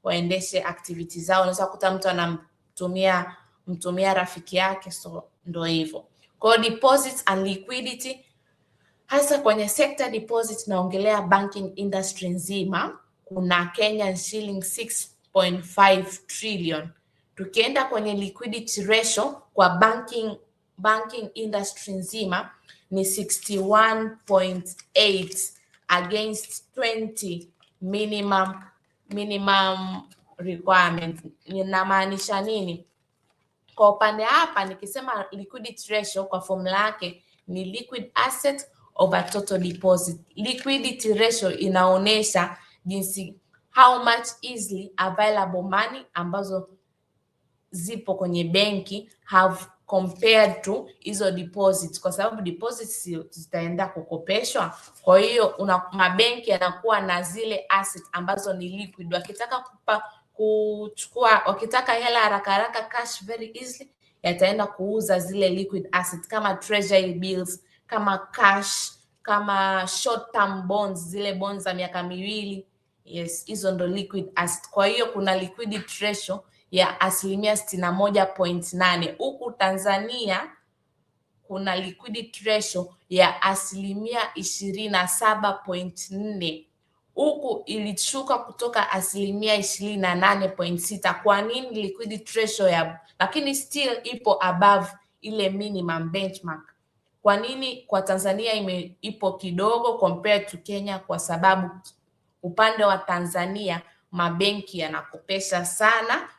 waendeshe activities zao. Unaweza kukuta mtu anamtumia rafiki yake, so ndo hivyo. Kwa deposits and liquidity, hasa kwenye sector deposit naongelea banking industry nzima, kuna Kenyan shilling 6.5 trillion. Tukienda kwenye liquidity ratio kwa banking industry nzima ni 61.8 against 20 minimum requirement. Ninamaanisha nini? Kwa upande hapa nikisema liquidity ratio kwa formula yake ni liquid asset over total deposit. Liquidity ratio inaonyesha jinsi how much easily available money ambazo zipo kwenye benki have compared to hizo deposits, kwa sababu deposits zitaenda kukopeshwa. Kwa hiyo mabenki yanakuwa na zile asset ambazo ni liquid. Wakitaka kuchukua, wakitaka hela haraka cash very easily, yataenda kuuza zile liquid asset kama treasury bills, kama cash, kama short term bonds, zile bonds za miaka miwili. Yes, hizo ndo liquid asset. Kwa hiyo kuna liquidity ratio ya 61.8. Huku Tanzania kuna liquidity ratio ya 27.4. Huku ilishuka kutoka 28.6. Kwa nini liquidity ratio lakini still ipo above ile minimum benchmark? Kwa nini kwa Tanzania ipo kidogo compared to Kenya? Kwa sababu upande wa Tanzania mabenki yanakopesha sana,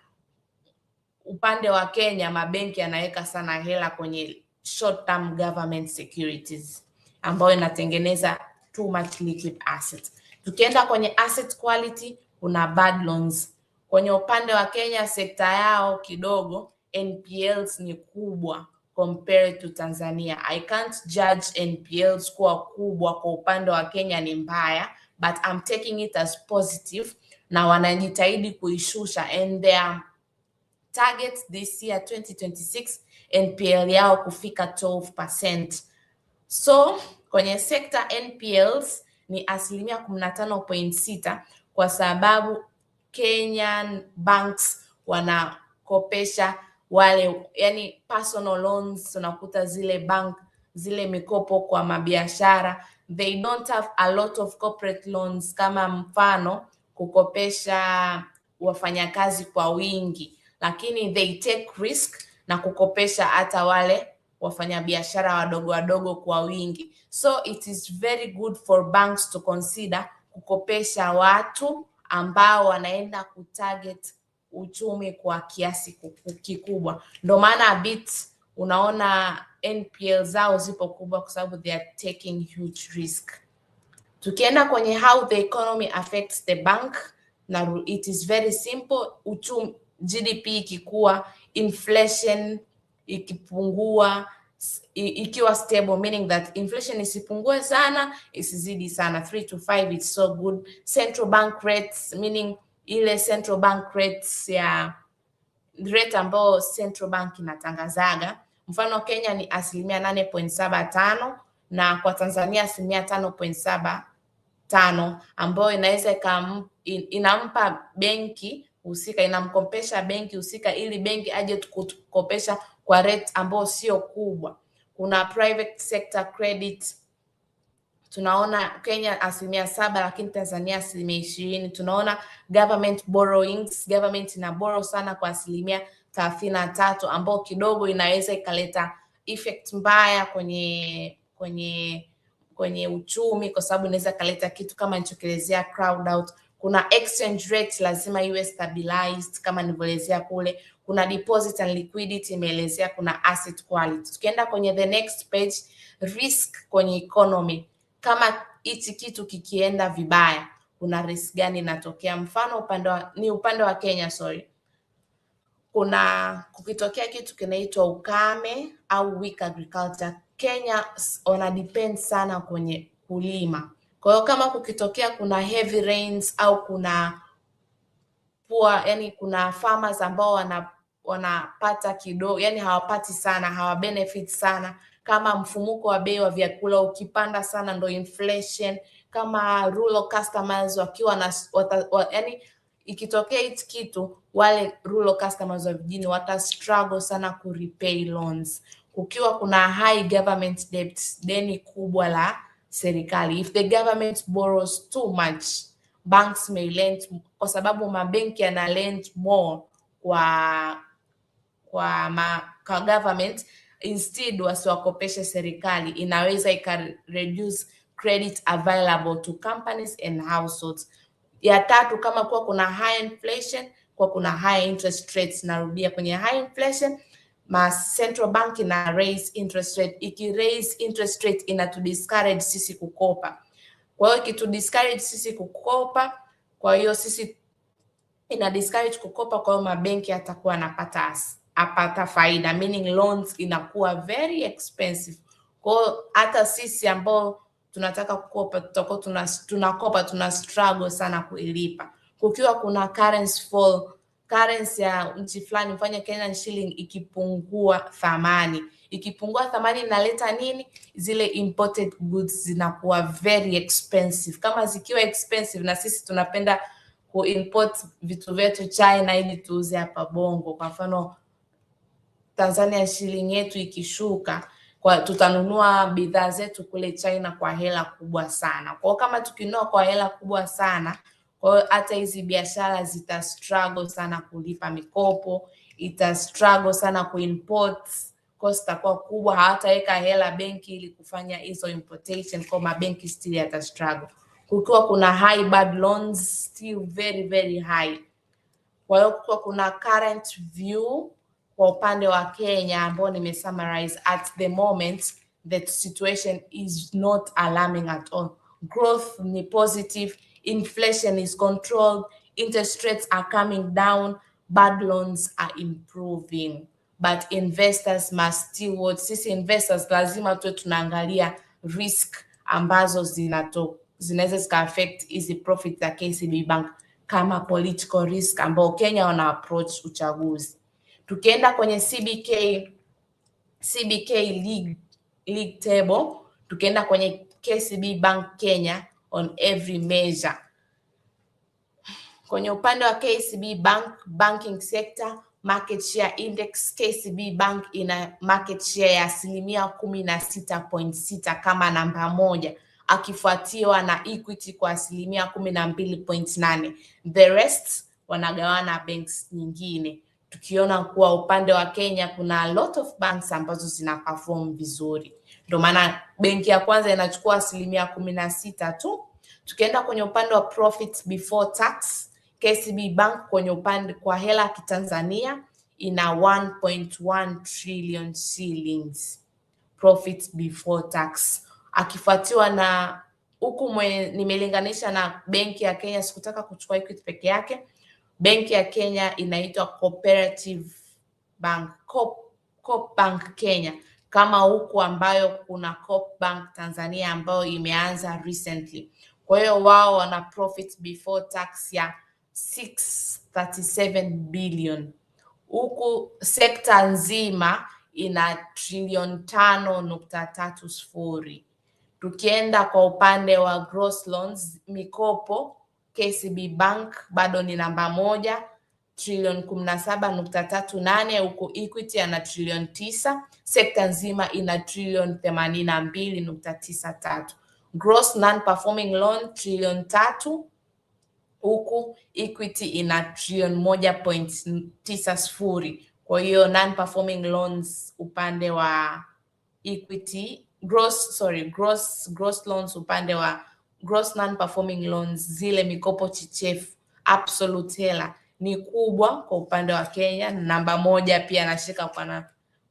upande wa Kenya mabenki yanaweka sana hela kwenye short term government securities ambayo inatengeneza too much liquid assets. Tukienda kwenye asset quality, kuna bad loans. Kwenye upande wa Kenya sekta yao kidogo NPLs ni kubwa compared to Tanzania. I can't judge NPLs kuwa kubwa kwa upande wa Kenya ni mbaya, but I'm taking it as positive, na wanajitahidi kuishusha, and their target this year 2026 NPL yao kufika 12%. So kwenye sector NPLs ni 15.6, kwa sababu Kenyan banks wanakopesha wale, yani personal loans, unakuta zile mikopo kwa mabiashara, they don't have a lot of corporate loans, kama mfano kukopesha wafanyakazi kwa wingi, lakini they take risk na kukopesha hata wale wafanyabiashara wadogo kwa wingi. So it is very good for banks to consider kukopesha watu ambao wanaenda kutarget uchumi kwa kiasi kikubwa. Ndio maana unaona NPL zao zipo kubwa, kwa sababu they are taking huge risk. Tukienda kwenye how the economy affects the bank, na it is very simple. Uchumi, GDP ikikuwa, inflation ikipungua, ikiwa stable, meaning that inflation isipungue sana, isizidi sana, 3 to 5 it's so good. Central bank rates, meaning ile central bank rates ya rate ambayo central bank inatangazaga. Mfano Kenya ni 8.75 na kwa Tanzania 5.75, ambayo inaweza inampa benki husika, inamkopesha benki husika ili benki aje kukopesha kwa rate ambayo sio kubwa. Kuna private sector credit, tunaona Kenya 7%, lakini Tanzania 20%. Tunaona government borrowings, government ina borrow sana kwa 33%, ambao kidogo inaweza ikaleta effect mbaya kwenye uchumi, kwa sababu inaweza kaleta kitu kama nilichoelezea crowd out. Kuna exchange rate lazima iwe stabilized kama nilivyoelezea kule. Kuna deposit and liquidity imeelezea. Kuna asset quality. Tukienda kwenye the next page, risk kwenye economy. Kama hichi kitu kikienda vibaya, kuna risk gani inatokea? Mfano upande wa Kenya, kukitokea kitu kinaitwa ukame au weak agriculture. Kenya wana depend sana kwenye kulima. Kwa hiyo kama kukitokea kuna heavy rains au kuna poor, yani kuna farmers ambao wanapata kidogo, yani hawapati sana, hawabenefit sana, kama mfumuko wa bei wa vyakula ukipanda sana, ndo inflation, kama rural customers wakiwa na yani ikitokea hichi kitu, wale rural customers wa vijijini wata struggle sana ku repay loans. Kukiwa kuna high government debt, deni kubwa la serikali, if the government borrows too much, banks may lend, kwa sababu mabenki yana lend more kwa government, instead wasiwakopeshe serikali, inaweza reduce credit available to companies and households. Ya tatu, kama kuwa kuna high inflation, kwa kuna high interest rates, narudia, kwenye high inflation central bank ina raise interest rate. Iki raise interest rate inatu discourage sisi kukopa. Kwa hiyo kitu discourage sisi kukopa, kwa hiyo sisi ina discourage kukopa, kwa hiyo mabenki atakuwa apata faida, meaning loans inakuwa very expensive. Kwa hiyo hata sisi ambao tunataka kukopa tutakuwa tunakopa tuna struggle sana kuilipa. Kukiwa kuna currency fall, currency ya nchi fulani, mfano Kenyan shilling ikipungua thamani, inaleta nini? Zile imported goods zinakuwa very expensive. Kama zikiwa expensive, na sisi tunapenda kuimport vitu vyetu China ili tuuze hapa Bongo. Kwa mfano Tanzania shilling yetu ikishuka, tutanunua bidhaa zetu kule China kwa hela kubwa sana. Kwa kama tukinunua kwa hela kubwa sana, kwa hiyo hata hizi biashara zita struggle sana kulipa mikopo, ita struggle sana kuimport, cost itakuwa kubwa, hawataweka hela benki ili kufanya hizo importation, kwa mabenki still yata struggle. Kukiwa kuna high bad loans, still very very high. Kwa hiyo kukiwa kuna current view kwa upande wa Kenya ambao nimesummarize, at the moment the situation is not alarming at all. Growth ni positive, inflation is controlled, interest rates are coming down, bad loans are improving, but investors must still watch. Sisi investors lazima tuwe tunaangalia risk ambazo zinaweza zika affect hizi profit za KCB Bank, kama political risk ambao Kenya wana approach uchaguzi. Tukienda kwenye CBK league table, tukienda kwenye KCB Bank Kenya on every measure. Kwenye upande wa KCB Bank banking sector market share index, KCB Bank ina market share ya 16.6 kama namba moja, akifuatiwa na Equity kwa 12.8. The rest wanagawana banks nyingine. Tukiona kuwa upande wa Kenya kuna a lot of banks ambazo zina perform vizuri, ndio maana benki ya kwanza inachukua 16% tu. Tukienda kwenye upande wa profits before tax, KCB Bank kwenye upande kwa hela kitanzania ina 1.1 trillion shillings profits before tax, akifuatiwa na huku nimelinganisha na benki ya Kenya, sikutaka kuchukua Equity peke yake. Benki ya Kenya inaitwa Cooperative Bank, Coop Bank Kenya, kama huku ambayo kuna Coop Bank Tanzania ambayo imeanza recently. Kwa hiyo wao wana profit before tax ya 637 billion. Huku sekta nzima ina trilioni 5.30. Tukienda kwa upande wa gross loans, mikopo, KCB Bank bado ni namba moja, trilioni 17.38, huku Equity ana trilioni 9. Sekta nzima ina trilioni 82.93. Gross non-performing loan trilioni 3, huku Equity ina trilioni 1.90. Kwa hiyo non-performing loans upande wa Equity, gross loans upande wa gross non-performing loans, zile mikopo chichefu, absolute hela ni kubwa kwa upande wa Kenya, namba moja pia anashika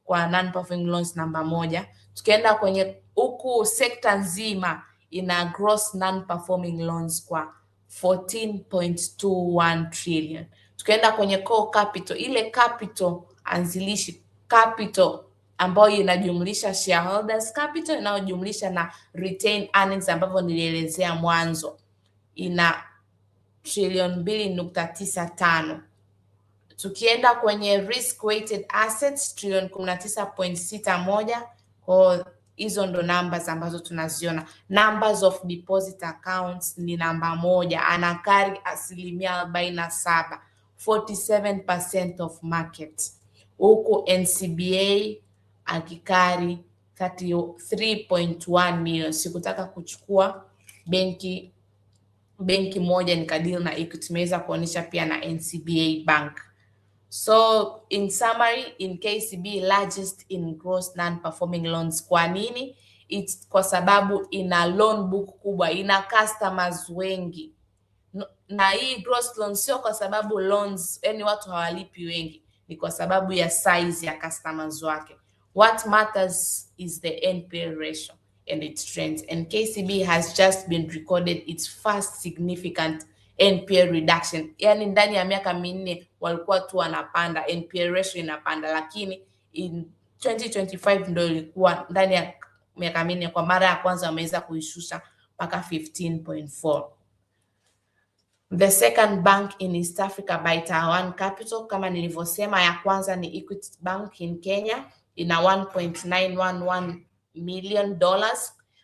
kwa non-performing loans namba moja. Tukienda kwenye huku sekta nzima ina gross non-performing loans kwa 14.21 trillion. Tukienda kwenye core capital, ile capital anzilishi, capital ambayo inajumlisha shareholders capital inayojumlisha na retained earnings ambavyo nilielezea mwanzo, ina trilioni 2.95. Tukienda kwenye risk weighted assets trilioni 19.61. Kwa hizo ndo numbers ambazo tunaziona. Numbers of deposit accounts ni namba 1, anakari 47%, 47% of market, huku NCBA akikari 33.1 million. Sikutaka kuchukua benki moja nikadili na Equity, tumeweza kuonyesha pia na NCBA Bank. So in summary, in KCB largest in gross non-performing loans. Kwa nini? It's kwa sababu ina loan book kubwa, ina customers wengi. Na hii gross loan sio kwa sababu loans, yani watu hawalipi wengi, ni kwa sababu ya size ya customers wake. What matters is the NPL ratio and its trends. And KCB has just been recorded its first significant NPL reduction. Yani ndani ya miaka 4 walikuwa tu wanapanda, NPL ratio inapanda, lakini in 2025 ndio ilikuwa ndani ya miaka 4 kwa mara ya kwanza wameweza kuishusha mpaka 15.4. The second bank in East Africa by Tier 1 capital, kama nilivyosema, ya kwanza ni Equity Bank in Kenya, ina $1.911 million,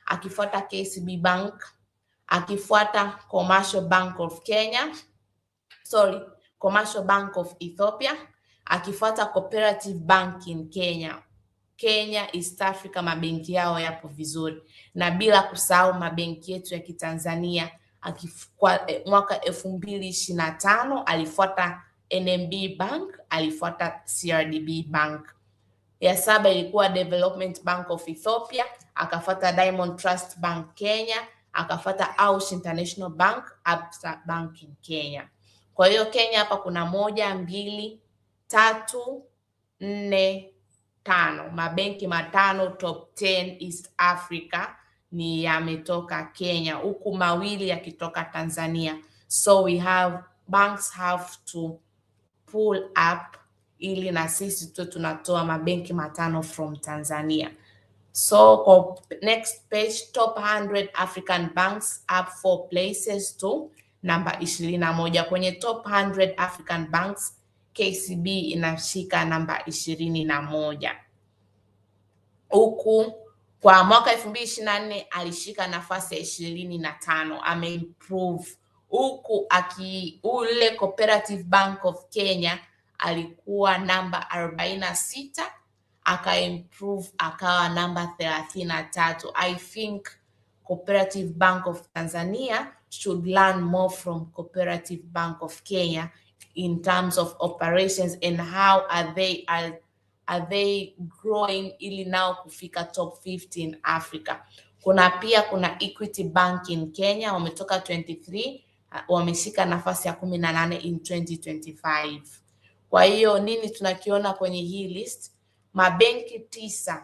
akifuata KCB Bank, akifuata Commercial Bank of Ethiopia, akifuata Cooperative Bank in Kenya. Kenya, East Africa, mabenki yao yapo vizuri, na bila kusahau mabenki yetu ya Kitanzania. Mwaka 2025 alifuata NMB Bank, alifuata CRDB Bank. Ya 7 ilikuwa Development Bank of Ethiopia, akafuata Diamond Trust Bank Kenya, akafuata Aus International Bank, Absa Bank in Kenya. Kwa hiyo Kenya hapa kuna 1, 2, 3, 4, 5 mabenki matano top 10 East Africa ni yametoka Kenya, huku mawili yakitoka Tanzania. So banks have to pull up ili na sisi tu tunatoa mabenki matano from Tanzania. So kwa next page, top 100 African banks up 4 places to namba 21. Kwenye top 100 African banks KCB inashika namba 21, huku kwa mwaka 2024 alishika nafasi ya 25, ameimprove, huku ule Cooperative Bank of Kenya alikuwa namba 46, akaimprove akawa namba 33. I think Cooperative Bank of Tanzania should learn more from Cooperative Bank of Kenya in terms of operations and how are they growing ili nao kufika top 50 in Africa. Kuna Equity Bank in Kenya, wametoka 23, wameshika nafasi ya 18 in 2025. Kwa hiyo nini tunakiona kwenye hii list? Mabenki 9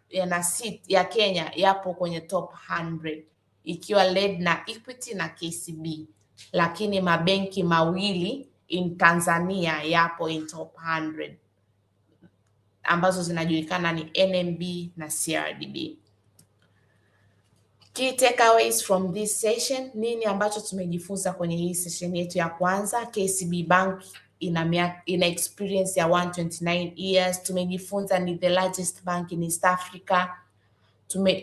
yana seat ya Kenya yapo kwenye top 100 ikiwa led na Equity na KCB, lakini mabenki mawili in Tanzania yapo in top 100 ambazo zinajulikana ni NMB na CRDB. Key takeaways from this session. Nini ambacho tumejifunza kwenye hii session yetu ya kwanza? KCB Bank ina experience ya 129 years. Tumejifunza ni the largest bank in East Africa.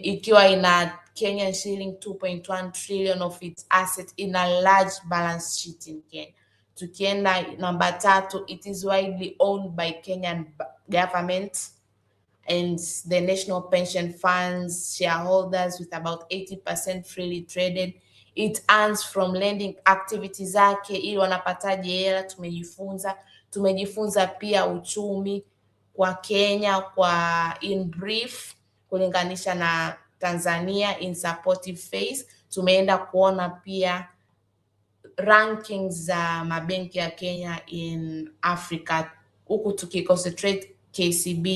Ikiwa ina Kenyan shilling 2.1 trillion of its asset, in a large balance sheet in Kenya. Tukienda namba 3, it is widely owned by Kenyan government and the national pension funds shareholders, with about 80% freely traded. It earns from lending activities zake. Ili wanapataje hela tumejifunza pia uchumi kwa Kenya kwa in brief kulinganisha na Tanzania in supportive phase. Tumeenda kuona pia rankings za mabenki ya Kenya in Africa, huku tukiconcentrate KCB,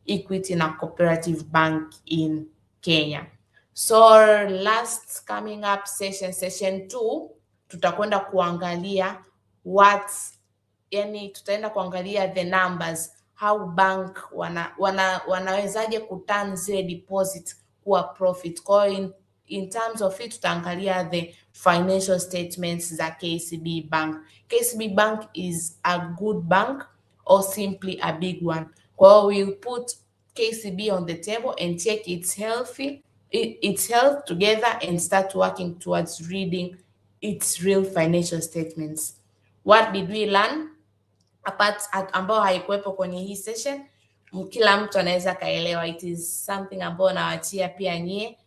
Equity na Cooperative Bank in Kenya. So last coming up session 2 tutakwenda kuangalia tutaenda kuangalia the numbers, how bank wanawezaje kuturn zile deposit kuwa profit. Kwa hiyo in terms of it tutaangalia the financial statements za KCB Bank. KCB Bank is a good bank or simply a big one. Kwa hiyo we'll put KCB on the table and check its health together and start working towards reading its real financial statements. What did we learn? Apart ambao haikuwepo kwenye hii session, kila mtu anaweza kaelewa. It is something ambao nawaachia pia nyie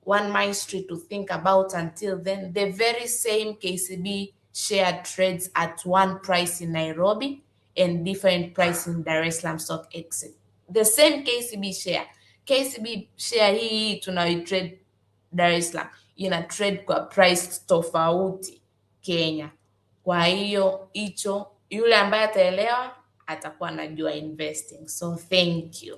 one mindstream to think about. Until then, the very same KCB share trades at one price in Nairobi and different price in Dar es Salaam Stock Exchange. The same KCB share hii tunayotrade Dar es Salaam ina trade kwa price tofauti Kenya. Kwa hiyo hicho, yule ambaye ataelewa atakuwa anajua investing. So thank you.